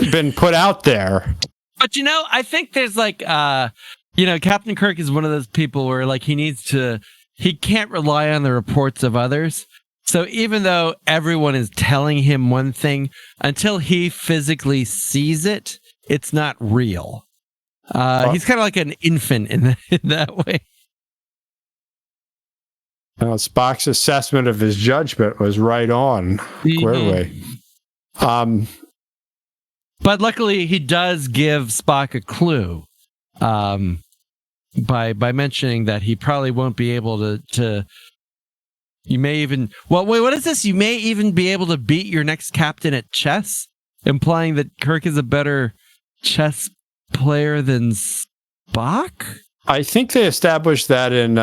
been put out there. But I think there's like, Captain Kirk is one of those people where like he can't rely on the reports of others. So even though everyone is telling him one thing, until he physically sees it, it's not real. He's kind of like an infant in that way. Spock's assessment of his judgment was right on, clearly. But luckily, he does give Spock a clue by mentioning that he probably won't be able to. You may even. Well, wait. What is this? You may even be able to beat your next captain at chess, implying that Kirk is a better chess player than Spock. I think they established that in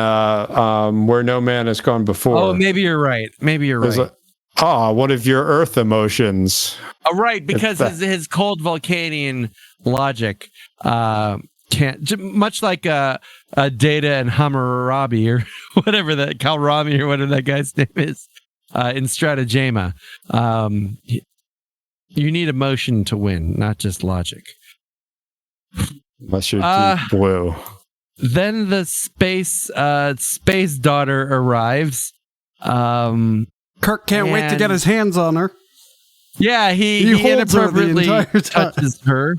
Where No Man Has Gone Before. Oh, maybe you're right. One of your Earth emotions. Oh, right, because his cold Vulcanian logic can't, much like Data and Hammurabi or whatever that Kalrami or whatever that guy's name is in Stratagema. You need emotion to win, not just logic. Unless you're deep blue. Then the space daughter arrives. Kirk can't wait to get his hands on her. Yeah, he inappropriately touches her.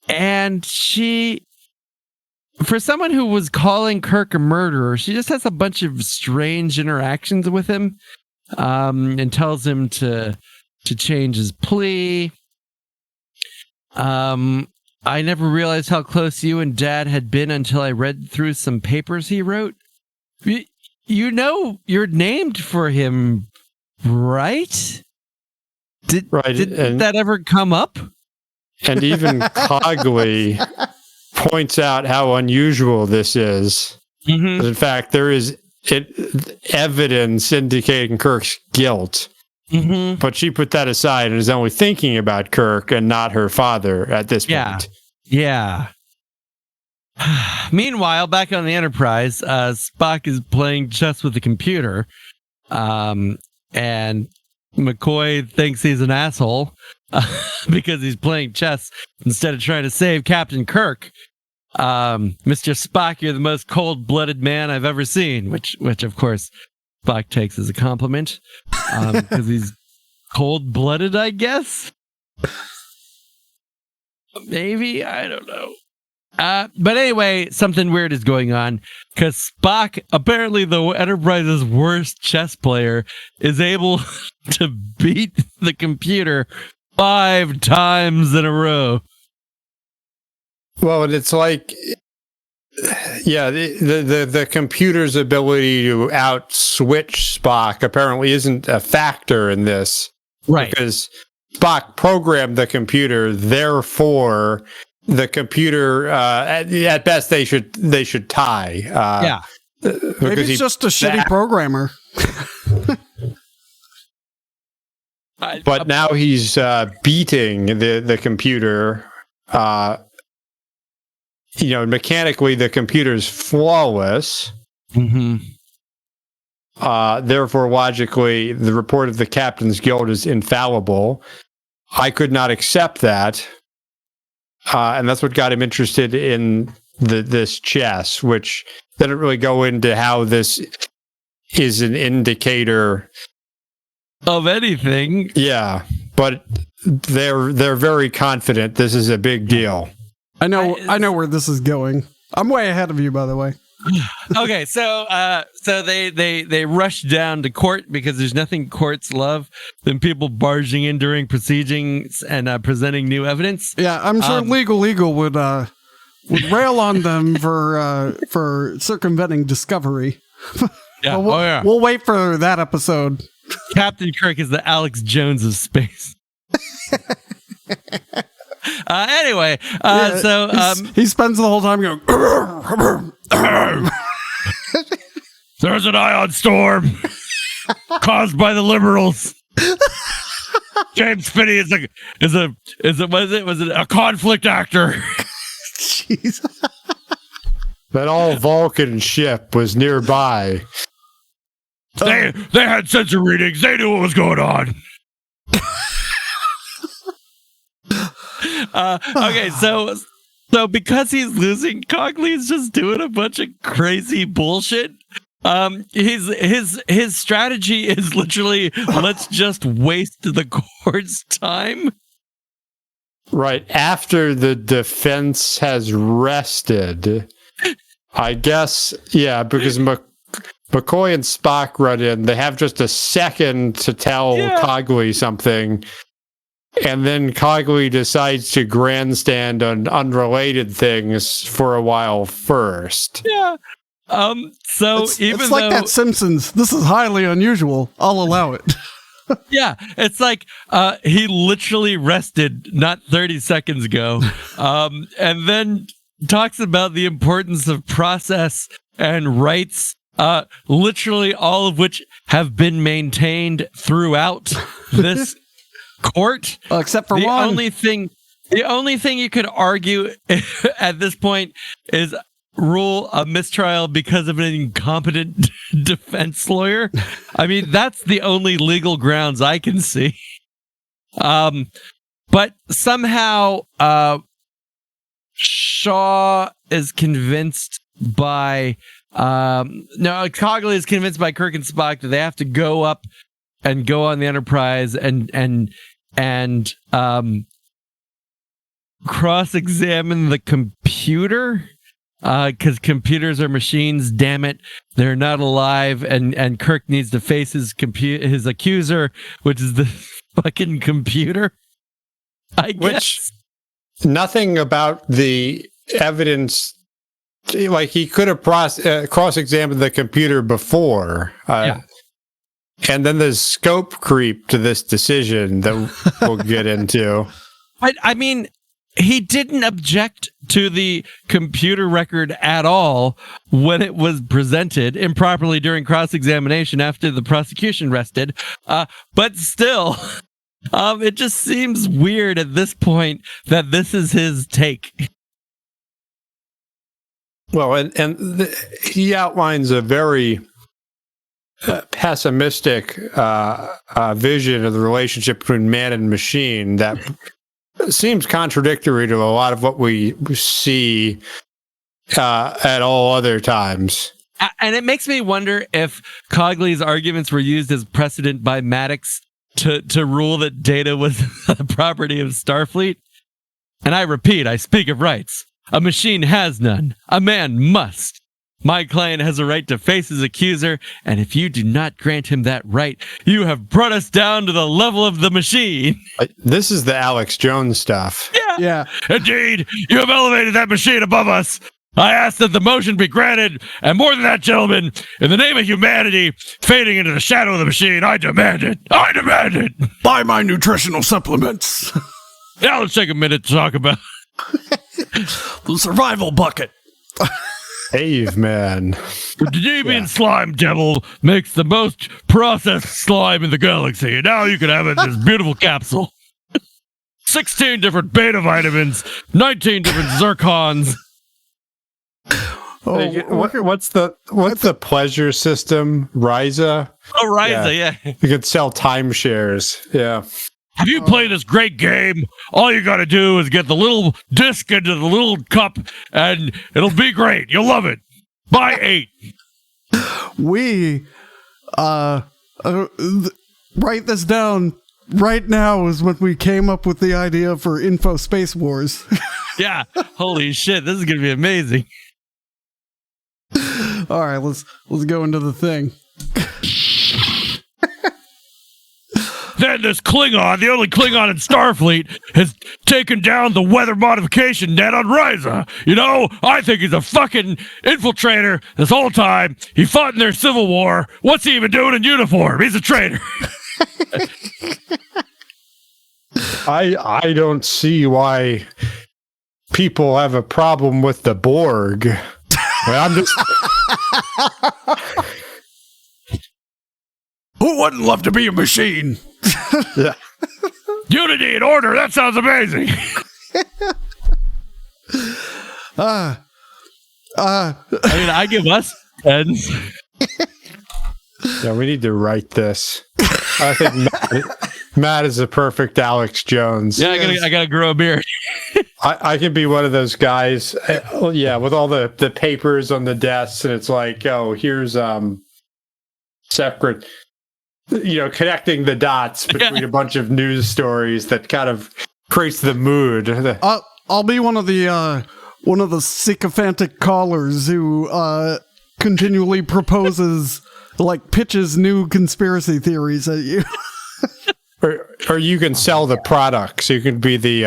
And she, for someone who was calling Kirk a murderer, she just has a bunch of strange interactions with him, and tells him to change his plea. I never realized how close you and Dad had been until I read through some papers he wrote. You know, you're named for him, right? Did that ever come up? And even Cogley points out how unusual this is. Mm-hmm. In fact, there is evidence indicating Kirk's guilt. Mm-hmm. But she put that aside and is only thinking about Kirk and not her father at this point. Yeah. Meanwhile, back on the Enterprise, Spock is playing chess with the computer. And McCoy thinks he's an asshole because he's playing chess instead of trying to save Captain Kirk. Mr. Spock, you're the most cold-blooded man I've ever seen, which of course Spock takes as a compliment because he's cold-blooded, I guess. Maybe, I don't know. But anyway, something weird is going on because Spock, apparently the Enterprise's worst chess player, is able to beat the computer 5 times in a row. Well, and it's like, yeah, the computer's ability to out-switch Spock apparently isn't a factor in this. Right. Because Spock programmed the computer, therefore the computer, at best, they should tie. Yeah. Maybe he's just a shitty programmer. But now he's beating the computer. Mechanically, the computer's flawless. Mm-hmm. Therefore, logically, the report of the Captain's Guild is infallible. I could not accept that. And that's what got him interested in this chess, which didn't really go into how this is an indicator of anything. Yeah, but they're very confident this is a big deal. I know where this is going. I'm way ahead of you, by the way. Okay, so they rush down to court because there's nothing courts love than people barging in during proceedings and presenting new evidence. Yeah, I'm sure Legal would rail on them for circumventing discovery. Yeah, we'll wait for that episode. Captain Kirk is the Alex Jones of space. Anyway, he spends the whole time going. There's an ion storm caused by the liberals. James Finney was it a conflict actor? Jeez. That all Vulcan ship was nearby. They had sensor readings. They knew what was going on. Okay, so because he's losing, Cogley's just doing a bunch of crazy bullshit. His strategy is literally let's just waste the court's time. Right after the defense has rested, I guess. Yeah, because McCoy and Spock run in. They have just a second to tell Cogley something. And then Cogley decides to grandstand on unrelated things for a while first. Yeah. So it's like that Simpsons. This is highly unusual. I'll allow it. Yeah, it's like he literally rested not 30 seconds ago, and then talks about the importance of process and rights, literally all of which have been maintained throughout this court. Well, except for one. The only thing you could argue at this point is rule a mistrial because of an incompetent defense lawyer. I mean, that's the only legal grounds I can see. But somehow Shaw is convinced by Cogley is convinced by Kirk and Spock that they have to go up and go on the Enterprise and cross-examine the computer. Because computers are machines, damn it, they're not alive, and Kirk needs to face his accuser, which is the fucking computer. I guess. Which nothing about the evidence, like he could have cross-examined the computer before, and then there's scope creep to this decision that we'll get into. But I mean, he didn't object to the computer record at all when it was presented improperly during cross-examination after the prosecution rested. But still, it just seems weird at this point that this is his take. Well, he outlines a very pessimistic vision of the relationship between man and machine that seems contradictory to a lot of what we see at all other times. And it makes me wonder if Cogley's arguments were used as precedent by Maddox to rule that Data was the property of Starfleet. And I repeat, I speak of rights. A machine has none. A man must. My client has a right to face his accuser, and if you do not grant him that right, you have brought us down to the level of the machine. This is the Alex Jones stuff. Yeah. Indeed, you have elevated that machine above us. I ask that the motion be granted, and more than that, gentlemen, in the name of humanity, fading into the shadow of the machine, I demand it. I demand it. Buy my nutritional supplements. Now let's take a minute to talk about the survival bucket. Caveman. The deviant slime devil makes the most processed slime in the galaxy, and now you can have it in this beautiful capsule. 16 different beta vitamins, 19 different zircons. What's the pleasure system? Risa? Oh, Risa, yeah. You could sell timeshares. Yeah. Have you played this great game? All you got to do is get the little disc into the little cup, and it'll be great. You'll love it. Buy 8. We, write this down. Right now is when we came up with the idea for Info Space Wars. Yeah. Holy shit. This is going to be amazing. All right, let's go into the thing. Then this Klingon, the only Klingon in Starfleet, has taken down the weather modification net on Risa. You know, I think he's a fucking infiltrator this whole time. He fought in their civil war. What's he even doing in uniform? He's a traitor. I don't see why people have a problem with the Borg. I'm just... Who wouldn't love to be a machine? Yeah. Unity and order, that sounds amazing. I mean, I give us 10s. Yeah, we need to write this. I think Matt is a perfect Alex Jones. Yeah, I gotta grow a beard. I can be one of those guys, with all the papers on the desks, and it's like, oh, here's separate, connecting the dots between a bunch of news stories that kind of creates the mood. I'll be one of the sycophantic callers who continually proposes, pitches new conspiracy theories at you. Or you can sell the product, so you can be the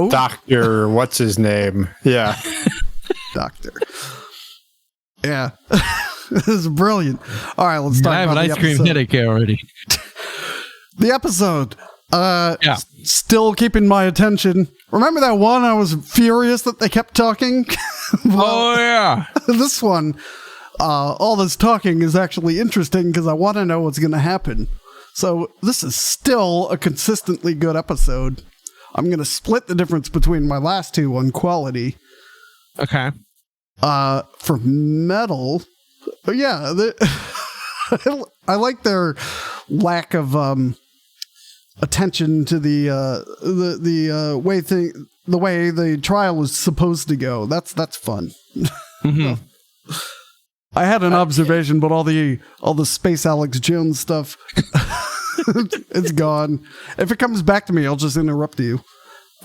doctor. What's his name? Yeah, doctor. Yeah, this is brilliant. All right, let's talk I have about an ice cream headache already. The episode. Still keeping my attention. Remember that one? I was furious that they kept talking. Oh yeah. This one, all this talking is actually interesting because I want to know what's going to happen. So this is still a consistently good episode. I'm going to split the difference between my last two on quality. Okay. For metal, yeah, I like their lack of attention to the way the trial is supposed to go. That's fun. Mm-hmm. I had an observation, but all the Space Alex Jones stuff, it's gone. If it comes back to me, I'll just interrupt you.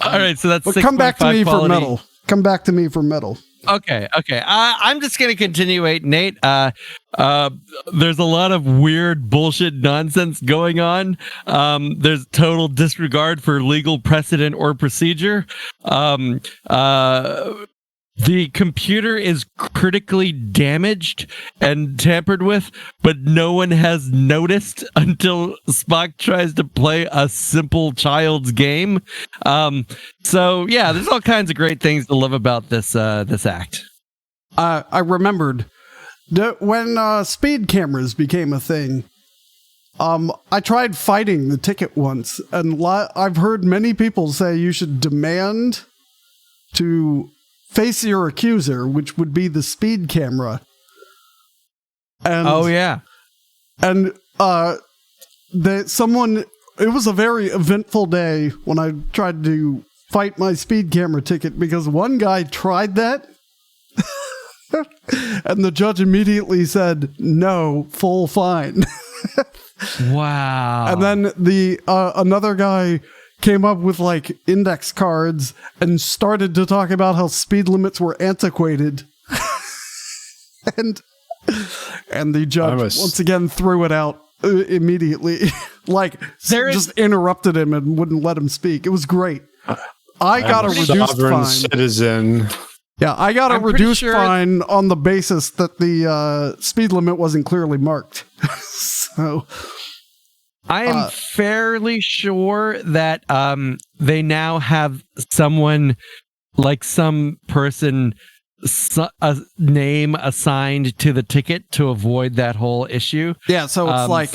All right, so that's. But come back to me quality. for metal. Come back to me for metal. Okay. I'm just going to continuate, Nate. There's a lot of weird bullshit nonsense going on. There's total disregard for legal precedent or procedure. The computer is critically damaged and tampered with, but no one has noticed until Spock tries to play a simple child's game. So yeah, there's all kinds of great things to love about this act. I remembered that when speed cameras became a thing. I tried fighting the ticket once, and I've heard many people say you should demand to face your accuser, which would be the speed camera. And, oh yeah. And it was a very eventful day when I tried to fight my speed camera ticket because one guy tried that and the judge immediately said, no, full fine. Wow. And then another guy came up with like index cards and started to talk about how speed limits were antiquated. and the judge once again threw it out immediately. Just interrupted him and wouldn't let him speak. It was great. I got a reduced fine. Citizen. Yeah, I got a reduced fine on the basis that the speed limit wasn't clearly marked. So I am fairly sure that they now have someone, like some person, a name assigned to the ticket to avoid that whole issue. Yeah, so it's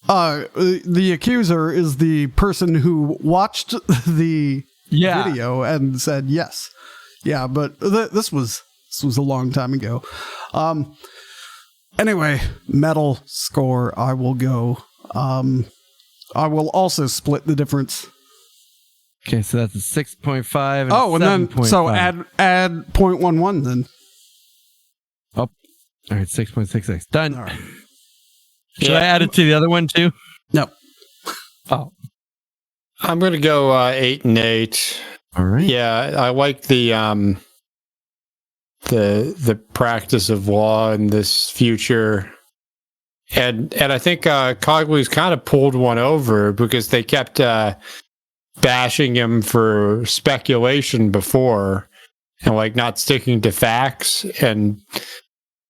the accuser is the person who watched the video and said yes. Yeah, but this was a long time ago. Anyway, metal score, I will go. I will also split the difference. Okay, so that's a 6.5. And and then 7.5. add 0.11 then. Oh, all right, 6.66. Done. All right. Should I add it to the other one too? No. Oh. I'm going to go 8 and 8. All right. Yeah, I like the practice of law in this future. And I think Cogley's kind of pulled one over because they kept bashing him for speculation before and like not sticking to facts, and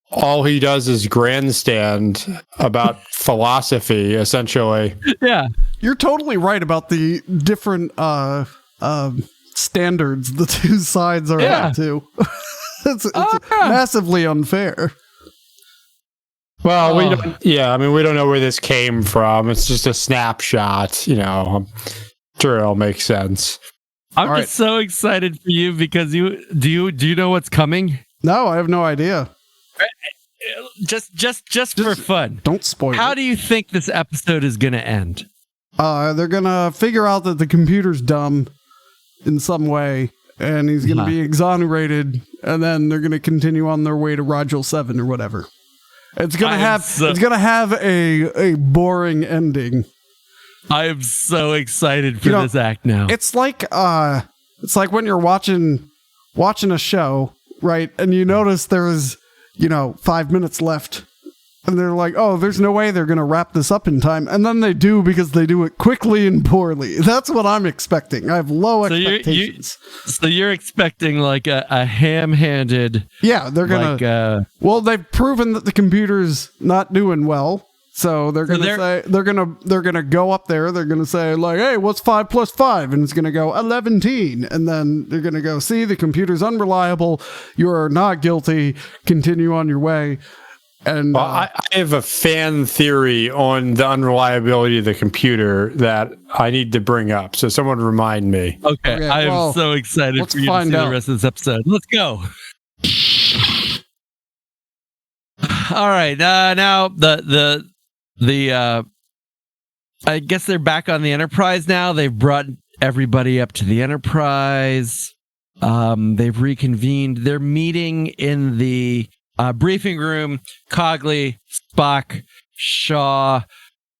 all he does is grandstand about philosophy, essentially. Yeah, you're totally right about the different standards the two sides are at too. It's massively unfair. Well, we don't know where this came from. It's just a snapshot, I'm sure it'll make sense. I'm just so excited for you because do you know what's coming? No, I have no idea. Just for fun. Don't spoil it. How do you think this episode is going to end? They're going to figure out that the computer's dumb in some way, and he's going to be exonerated, and then they're going to continue on their way to Rigel 7 or whatever. It's gonna have a boring ending. I am so excited for this act now. It's like when you're watching a show, right? And you notice there's 5 minutes left And they're like, oh, there's no way they're going to wrap this up in time. And then they do because they do it quickly and poorly. That's what I'm expecting. I have low expectations. So you're expecting like a ham-handed... Yeah, they're going to... well, they've proven that the computer's not doing well. So they're going to say... They're going to go up there. They're going to say, like, hey, what's 5 plus 5? And it's going to go 11. And then they're going to go, see, the computer's unreliable. You're not guilty. Continue on your way. And I have a fan theory on the unreliability of the computer that I need to bring up. So someone remind me. Okay, I am so excited for you to see the rest of this episode. Let's go. All right, now the I guess they're back on the Enterprise now. They've brought everybody up to the Enterprise. They've reconvened. They're meeting in the briefing room. Cogley, Spock, Shaw,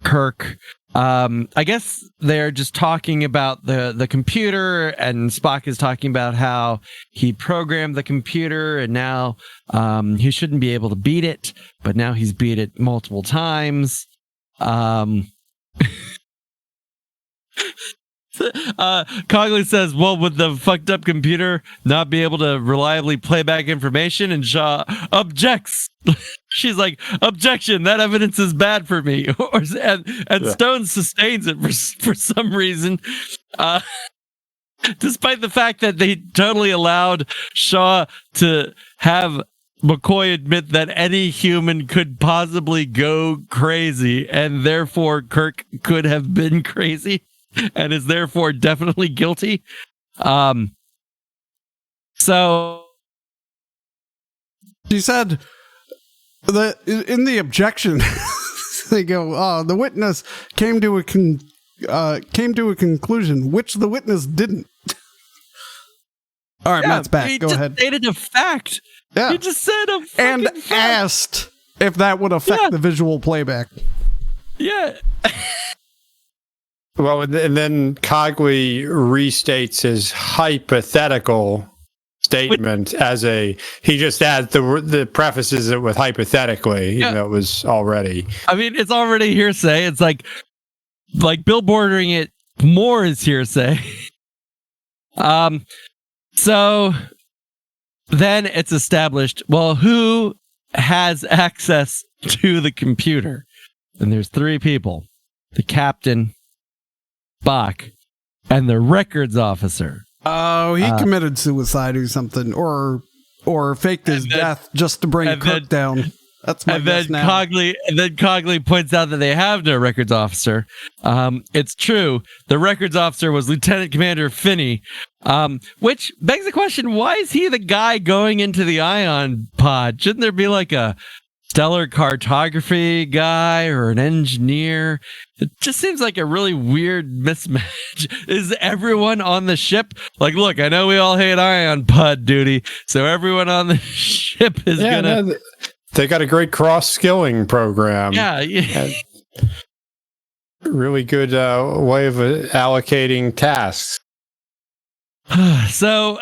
Kirk. I guess they're just talking about the computer, and Spock is talking about how he programmed the computer, and now he shouldn't be able to beat it, but now he's beat it multiple times. Cogley says, well, would the fucked up computer not be able to reliably play back information? And Shaw objects. She's like, objection, that evidence is bad for me. and Stone sustains it for some reason. Despite the fact that they totally allowed Shaw to have McCoy admit that any human could possibly go crazy, and therefore Kirk could have been crazy. And is therefore definitely guilty. So she said that in the objection, they go, "Oh, the witness came to a conclusion, which the witness didn't." All right, Matt's back. Go ahead. He stated a fact. Yeah, he just said a fucking fact. Asked if that would affect the visual playback. Yeah. Well, and then Cogley restates his hypothetical statement he just adds the prefaces it with hypothetically, even though it was already. I mean, it's already hearsay. It's like billboarding it more is hearsay. So then it's established, well, who has access to the computer? And there's 3 people. The captain, Spock, and the records officer. Oh, he committed suicide or something, or faked his death just to bring Kirk down. That's my guess now. Cogley points out that they have no records officer. It's true. The records officer was Lieutenant Commander Finney, which begs the question, why is he the guy going into the ion pod? Shouldn't there be like a stellar cartography guy or an engineer? It just seems like a really weird mismatch. Is everyone on the ship like, look, I know we all hate ion pod duty, so everyone on the ship is gonna... They got a great cross-skilling program. Yeah. Really good way of allocating tasks. So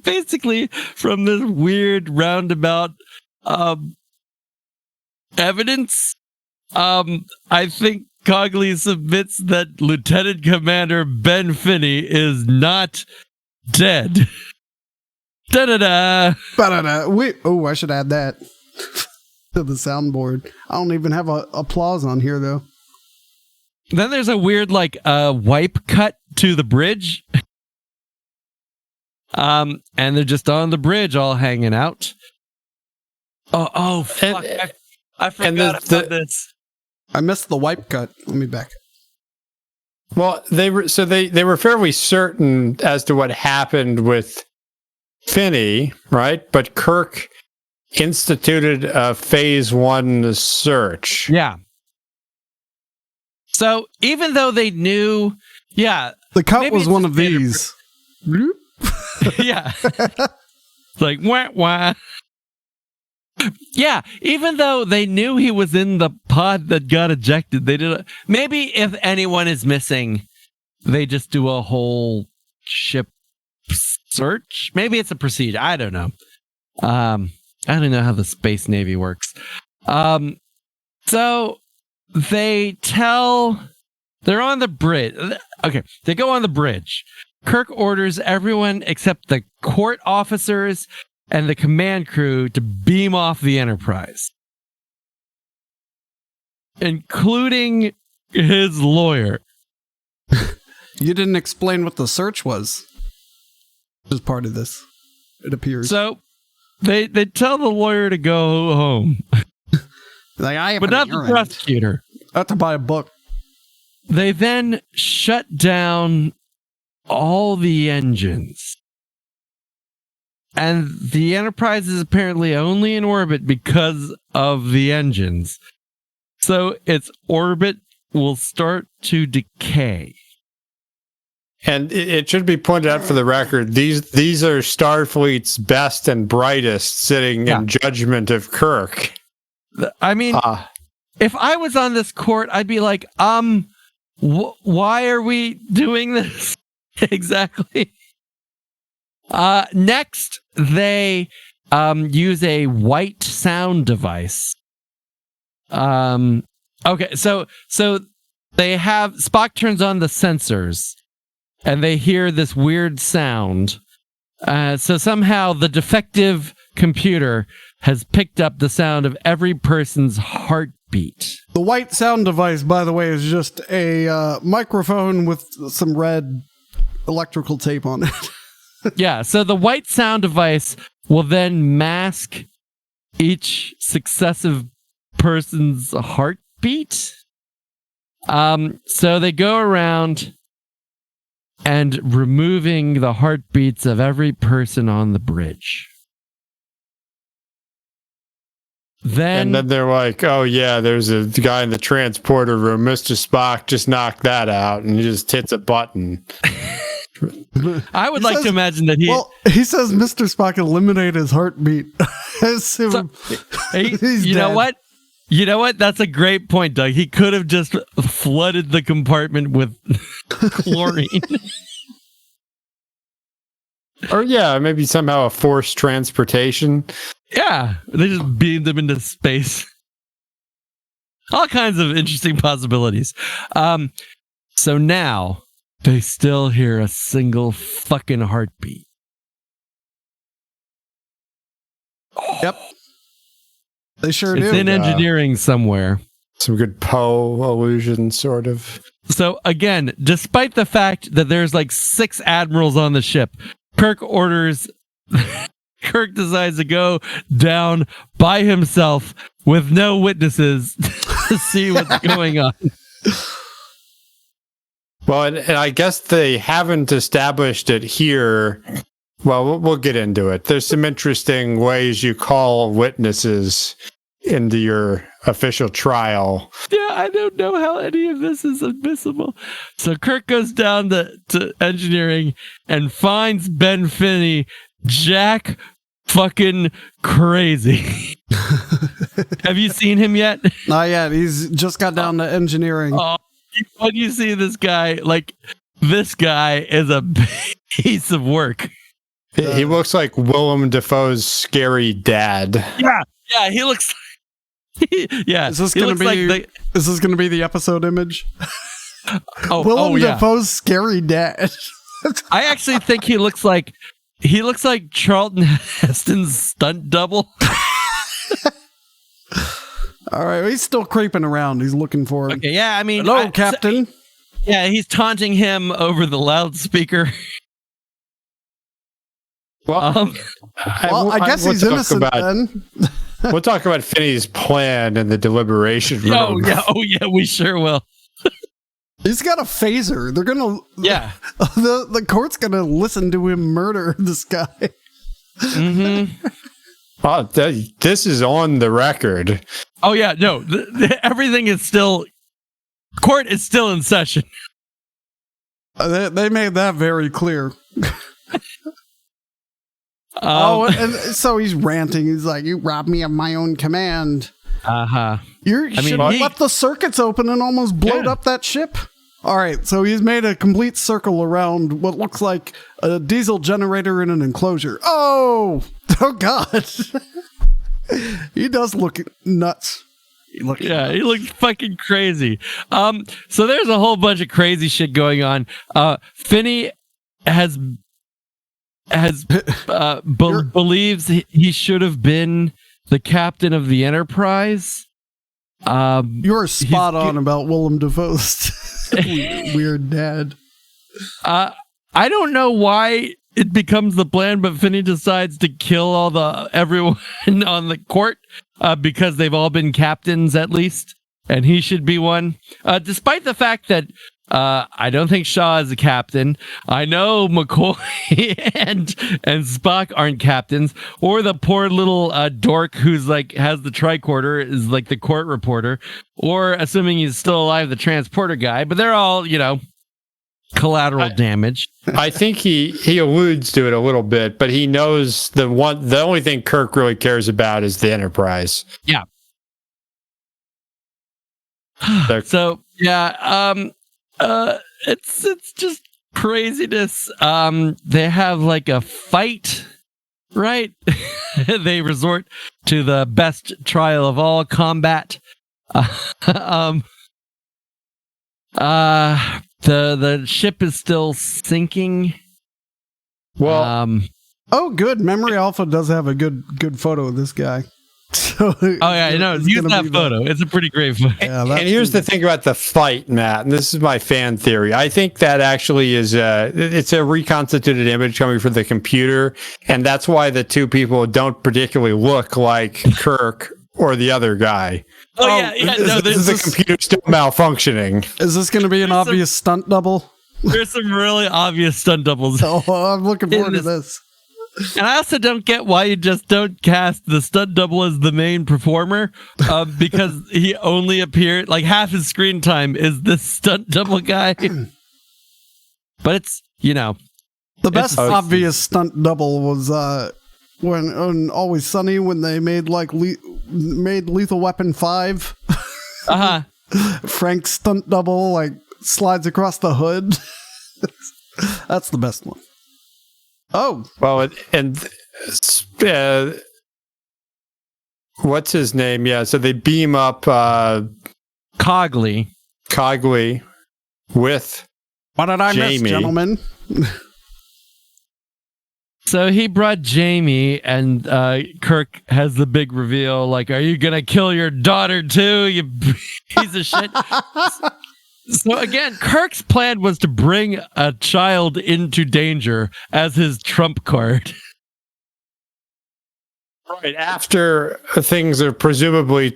basically, from this weird roundabout evidence, I think Cogley submits that Lieutenant Commander Ben Finney is not dead. Da-da-da. I should add that to the soundboard. I don't even have a applause on here, though. Then there's a weird, wipe cut to the bridge. And they're just on the bridge all hanging out. Oh fuck. I forgot about this. I missed the wipe cut. Let me back. Well, they were fairly certain as to what happened with Finney, right? But Kirk instituted a phase 1 search. Yeah. So even though they knew, the cut was one of these. Yeah. It's like, wah, wah. Yeah, even though they knew he was in the pod that got ejected, they did. Maybe if anyone is missing, they just do a whole ship search. Maybe it's a procedure. I don't know. I don't know how the Space Navy works. So they're on the bridge. Okay, they go on the bridge. Kirk orders everyone except the court officers and the command crew to beam off the Enterprise, including his lawyer. You didn't explain what the search was. As part of this, it appears. So they tell the lawyer to go home, but not the prosecutor. I have to buy a book. They then shut down all the engines. And the Enterprise is apparently only in orbit because of the engines. So its orbit will start to decay. And it should be pointed out for the record, these are Starfleet's best and brightest sitting in judgment of Kirk. I mean, if I was on this court, I'd be like, why are we doing this? Exactly. Next, they use a white sound device. Okay, so they have Spock turns on the sensors, and they hear this weird sound. So somehow the defective computer has picked up the sound of every person's heartbeat. The white sound device, by the way, is just a microphone with some red electrical tape on it. Yeah, so the white sound device will then mask each successive person's heartbeat. So they go around and removing the heartbeats of every person on the bridge. And then they're like, oh yeah, there's a guy in the transporter room, Mr. Spock, just knocked that out, and he just hits a button. I would like to imagine that he says Mr. Spock eliminate his heartbeat. You know what? You know what? That's a great point, Doug. He could have just flooded the compartment with chlorine. Or yeah, maybe somehow a forced transportation. Yeah, they just beamed them into space. All kinds of interesting possibilities. So now they still hear a single fucking heartbeat. Yep. They sure do. It's in engineering somewhere. Some good Poe illusion, sort of. So again, despite the fact that there's like 6 admirals on the ship, Kirk decides to go down by himself with no witnesses to see what's going on. Well, and I guess they haven't established it here. Well, we'll get into it. There's some interesting ways you call witnesses into your official trial. Yeah, I don't know how any of this is admissible. So Kirk goes down to engineering and finds Ben Finney jack fucking crazy. Have you seen him yet? Not yet. He's just got down to engineering. When you see this guy, like, this guy is a piece of work. He looks like Willem Dafoe's scary dad. Yeah, he looks like... Yeah, is this going to be the episode image? Willem Dafoe's scary dad. I actually think he looks like Charlton Heston's stunt double. All right, he's still creeping around. He's looking for him. Okay, yeah, I mean, hello, Captain. He's taunting him over the loudspeaker. Well, I guess he's innocent then. We'll talk about Finney's plan in the deliberation room. Oh yeah, we sure will. He's got a phaser. They're gonna. Yeah. The court's gonna listen to him murder this guy. Mm-hmm. Oh, this is on the record. Oh yeah, no, everything is still. Court is still in session. They made that very clear. And so he's ranting. He's like, "You robbed me of my own command." You should have left the circuits open and almost blowed up that ship. All right, so he's made a complete circle around what looks like a diesel generator in an enclosure. Oh God! He does look nuts. He looks fucking crazy. So there's a whole bunch of crazy shit going on. Finney believes he should have been the captain of the Enterprise. You're spot on about Willem Dafoe's weird dad. I don't know why it becomes the plan, but Finney decides to kill everyone on the court because they've all been captains at least, and he should be one. Despite the fact that I don't think Shaw is a captain. I know McCoy and Spock aren't captains, or the poor little dork who's like has the tricorder is like the court reporter, or assuming he's still alive, the transporter guy. But they're all, collateral damage. I think he alludes to it a little bit, but he knows the only thing Kirk really cares about is the Enterprise. Yeah. So yeah, it's just craziness. They have like a fight, right? They resort to the best trial of all combat. The ship is still sinking. Well, oh, good. Memory Alpha does have a good photo of this guy. So oh yeah, I know. Use that photo. It's a pretty great photo. Yeah, and here's the thing about the fight, Matt. And this is my fan theory. I think that actually is it's a reconstituted image coming from the computer, and that's why the two people don't particularly look like Kirk or the other guy. Oh yeah. No, this is the computer still malfunctioning. Is this going to be an obvious stunt double? There's some really obvious stunt doubles. Oh, I'm looking forward to this. And I also don't get why you just don't cast the stunt double as the main performer, because he only appeared, like half his screen time is this stunt double guy. But it's, the best obvious stunt double was when on Always Sunny when they made made Lethal Weapon 5. Frank's stunt double like slides across the hood. That's the best one. Oh, well, and what's his name? Yeah, so they beam up Cogley with what did I Jamie. miss, gentlemen? So he brought Jamie, and Kirk has the big reveal, like, "Are you gonna kill your daughter too, you piece of shit?" So again, Kirk's plan was to bring a child into danger as his trump card. Right after things are presumably,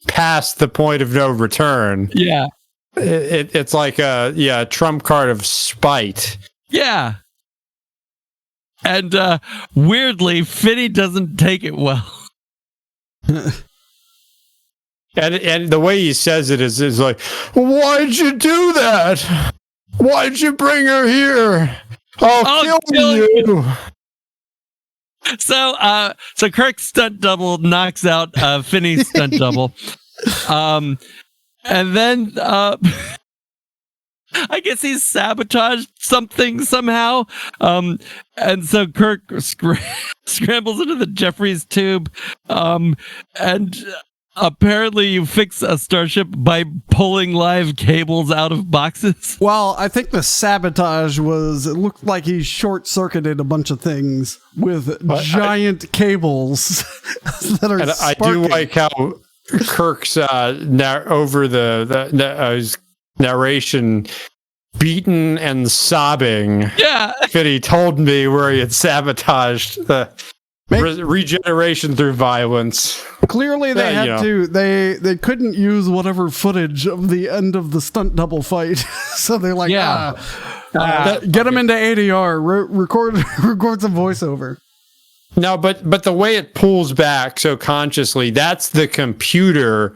past the point of no return. Yeah, it's like a trump card of spite. Yeah. And weirdly, Finney doesn't take it well. And the way he says it is like, why'd you do that? Why'd you bring her here? I'll kill you. So Kirk's stunt double knocks out Finney's stunt double. And then I guess he's sabotaged something somehow. And so Kirk scrambles into the Jeffries tube. And apparently you fix a starship by pulling live cables out of boxes. Well, I think the sabotage it looked like he short-circuited a bunch of things with giant cables that are sparking. I do like how Kirk's over the narration, beaten and sobbing. Yeah. That he told me where he had sabotaged the regeneration through violence. Clearly they had to they couldn't use whatever footage of the end of the stunt double fight. So they're like, get him into ADR, record some voiceover. No, but the way it pulls back so consciously, that's the computer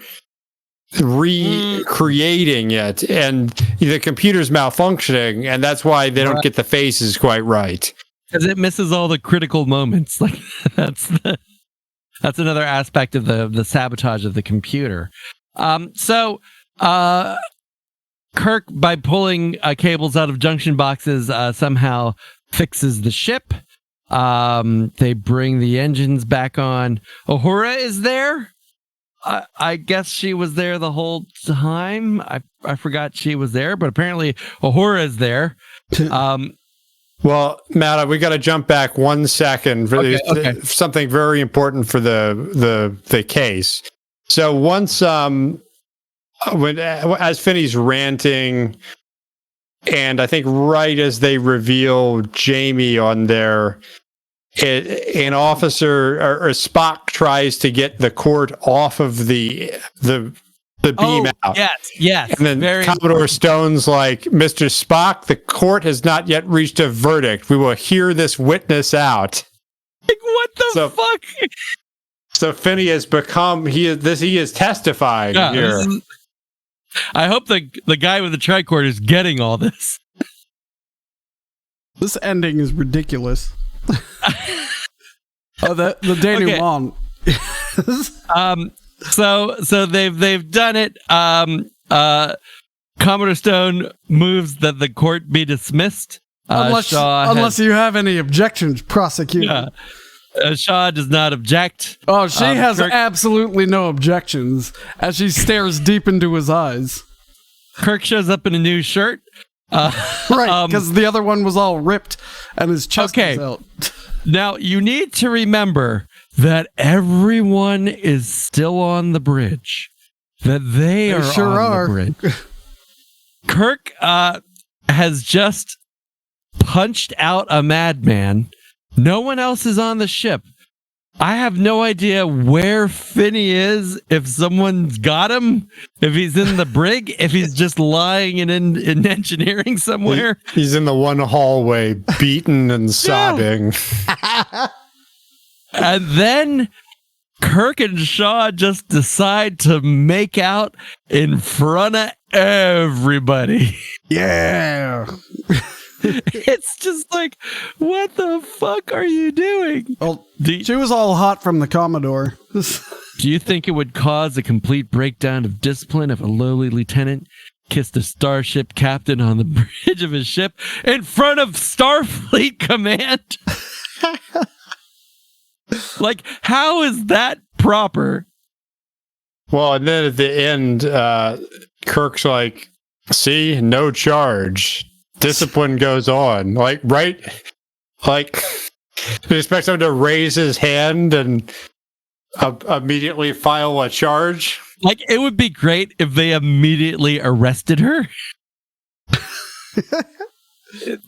recreating it, and the computer's malfunctioning, and that's why they don't get the faces quite right. Because it misses all the critical moments. Like that's another aspect of the sabotage of the computer. So Kirk, by pulling cables out of junction boxes, somehow fixes the ship. They bring the engines back on. Uhura is there. I guess she was there the whole time. I forgot she was there, but apparently Uhura is there. Well, Matt, we got to jump back 1 second for something very important for the case. So once as Finney's ranting, and I think right as they reveal Jamie on there, an officer or Spock tries to get the court off of the beam out. Yes. And then Commodore important. Stone's like, Mr. Spock, the court has not yet reached a verdict. We will hear this witness out. Like, what the fuck? So Finney has become he is testifying here. I hope the guy with the tricorder is getting all this. This ending is ridiculous. The Daniel Wong. So they've done it. Commodore Stone moves that the court be dismissed. Unless you have any objections, prosecutor. Shaw does not object. Oh, she has absolutely no objections as she stares deep into his eyes. Kirk shows up in a new shirt. Right, because the other one was all ripped and his chest was out. Now, you need to remember that everyone is still on the bridge. That they are sure on the bridge. Kirk has just punched out a madman. No one else is on the ship. I have no idea where Finney is, if someone's got him, if he's in the brig, if he's just lying in engineering somewhere. He's in the one hallway, beaten and sobbing. And then Kirk and Shaw just decide to make out in front of everybody. Yeah. It's just like, what the fuck are you doing? Well, she was all hot from the Commodore. Do you think it would cause a complete breakdown of discipline if a lowly lieutenant kissed a starship captain on the bridge of his ship in front of Starfleet Command? Like, how is that proper? Well, and then at the end, Kirk's like, see, no charge. Discipline goes on. Like, right? Like, you expect him to raise his hand and immediately file a charge? Like, it would be great if they immediately arrested her.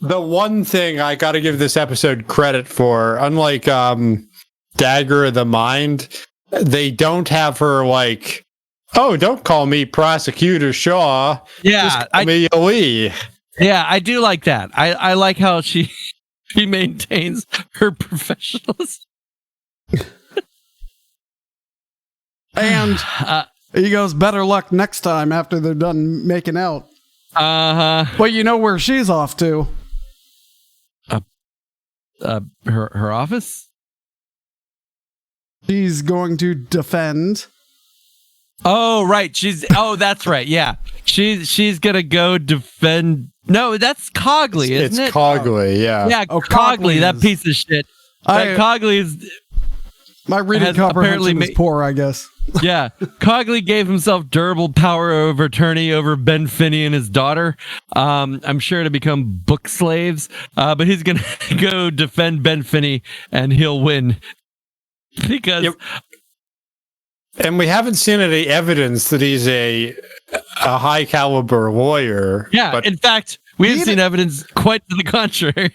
The one thing I got to give this episode credit for, unlike Dagger of the Mind, they don't have her like, oh, don't call me Prosecutor Shaw. Yeah, just call me Lee. Yeah, I do like that. I like how she maintains her professionalism. And he goes, better luck next time after they're done making out. But you know where she's off to? Her office? She's going to defend. Oh, right. That's right. Yeah. She's gonna go defend. No, that's Cogley, isn't it? It's Cogley, yeah. Yeah, Cogley, that piece of shit. Cogley is... My reading comprehension is poor, I guess. Yeah. Cogley gave himself durable power of attorney over Ben Finney and his daughter. I'm sure to become book slaves. But he's going to go defend Ben Finney and he'll win. Because... Yep. And we haven't seen any evidence that he's a high caliber lawyer. Yeah, but in fact, we haven't seen evidence quite to the contrary.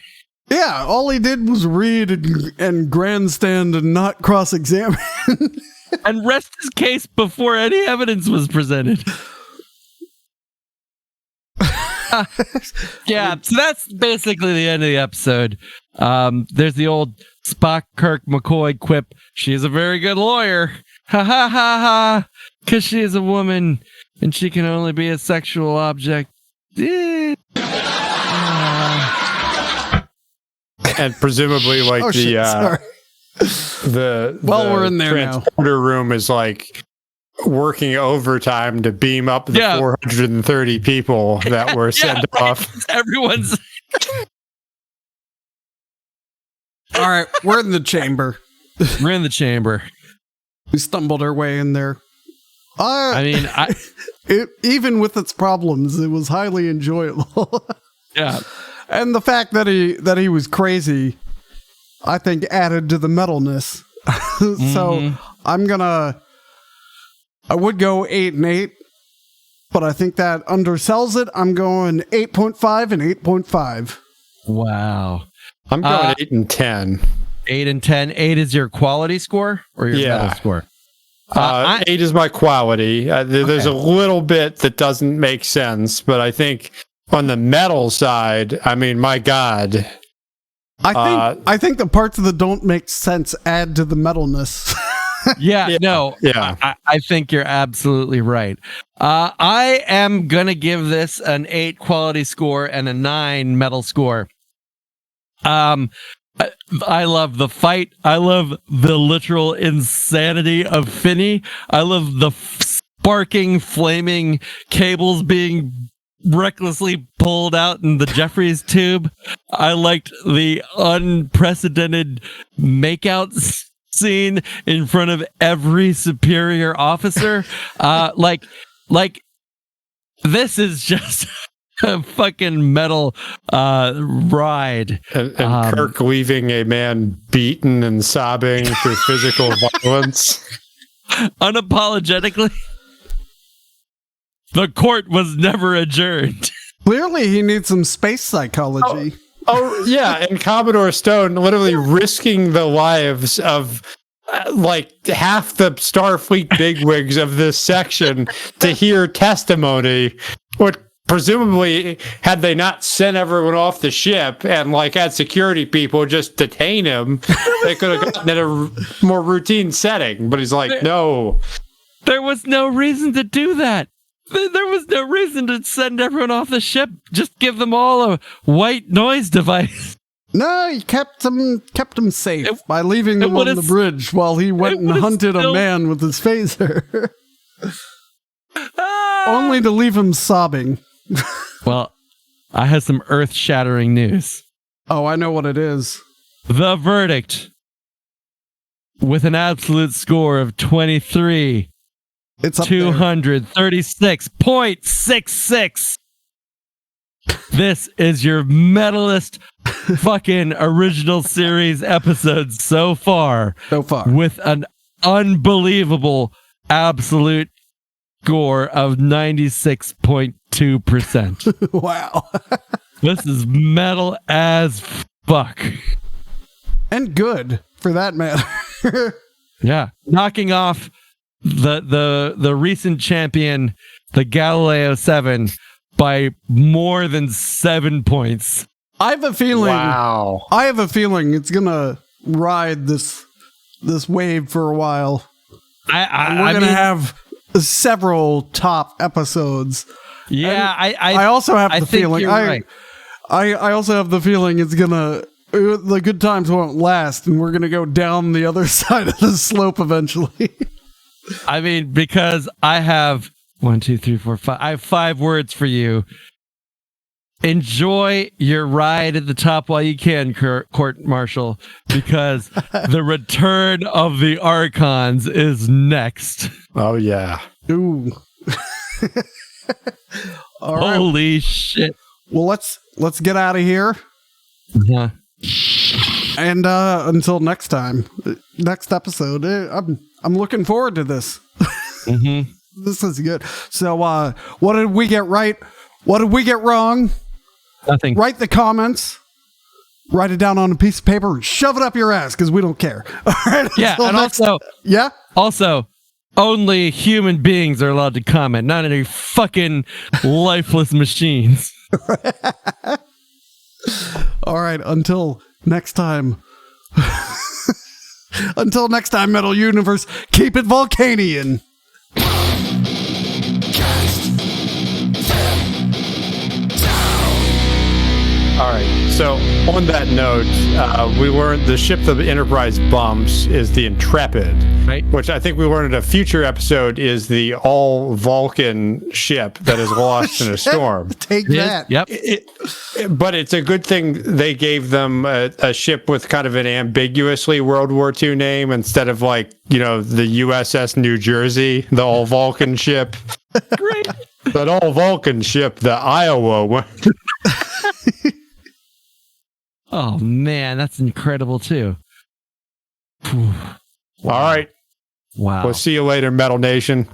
Yeah, all he did was read and grandstand and not cross-examine. And rest his case before any evidence was presented. Yeah, so that's basically the end of the episode. There's the old Spock, Kirk, McCoy quip. She's a very good lawyer. Ha ha ha ha. Because she is a woman and she can only be a sexual object. And presumably, like we're in there transporter room is like working overtime to beam up the 430 people that were sent off. Everyone's All right, we're in the chamber. We're in the chamber. We stumbled our way in there. I mean, even with its problems, it was highly enjoyable. Yeah. And the fact that he was crazy, I think, added to the metalness. So I would go 8 and 8, but I think that undersells it. I'm going 8.5 and 8.5. Wow. I'm going 8 and 10. 8 and 10. 8 is your quality score or your metal score? 8 is my quality. There's a little bit that doesn't make sense, but I think on the metal side, I mean, my God. I think the parts that don't make sense add to the metalness. I think you're absolutely right. I am going to give this an 8 quality score and a 9 metal score. I love the fight. I love the literal insanity of Finney. I love the sparking, flaming cables being recklessly pulled out in the Jeffries tube. I liked the unprecedented makeout scene in front of every superior officer. Like this is just a fucking metal ride. And Kirk leaving a man beaten and sobbing through physical violence. Unapologetically. The court was never adjourned. Clearly, he needs some space psychology. Oh yeah, and Commodore Stone literally risking the lives of like half the Starfleet bigwigs of this section to hear testimony. What presumably, had they not sent everyone off the ship and like had security people just detain him, they could have gotten in a more routine setting. But he's like, no. There was no reason to do that. There was no reason to send everyone off the ship. Just give them all a white noise device. No, he kept them safe by leaving them on the bridge while he went and hunted a man with his phaser. Only to leave him sobbing. Well, I have some earth-shattering news. Oh, I know what it is. The verdict, with an absolute score of 23. It's up 236.66. This is your metalist fucking original series episode so far. With an unbelievable absolute score of 96.2%. Wow. This is metal as fuck. And good, for that matter. Yeah. Knocking off the recent champion, the Galileo 7, by more than 7 points. I have a feeling. Wow. I have a feeling it's gonna ride this wave for a while. We're gonna have several top episodes. Yeah, I also have the feeling. Right. I also have the feeling it's gonna. The good times won't last, and we're gonna go down the other side of the slope eventually. I mean, because I have 1, 2, 3, 4, 5. I have 5 words for you. Enjoy your ride at the top while you can, Court Marshal, because the return of the Archons is next. Oh yeah. Ooh. All right. Holy shit. Well, let's get out of here. Yeah. And until next time, next episode, I'm looking forward to this. Mm-hmm. This is good. So, what did we get right? What did we get wrong? Nothing. Write the comments. Write it down on a piece of paper and shove it up your ass because we don't care. All right. Yeah, and also, only human beings are allowed to comment, not any fucking lifeless machines. All right. Until next time. Until next time, Metal Universe, keep it Volcanian. Cast them down. All right. So on that note, we learned the ship the Enterprise bumps is the Intrepid, Right. which I think we learned in a future episode is the all Vulcan ship that is lost in a storm. Take It is? that. Yep. But it's a good thing they gave them a ship with kind of an ambiguously World War II name instead of like, the USS New Jersey, the all Vulcan ship. Great. That all Vulcan ship, the Iowa one. Oh man, that's incredible too. Whew. All right. Wow. We'll see you later, Metal Nation.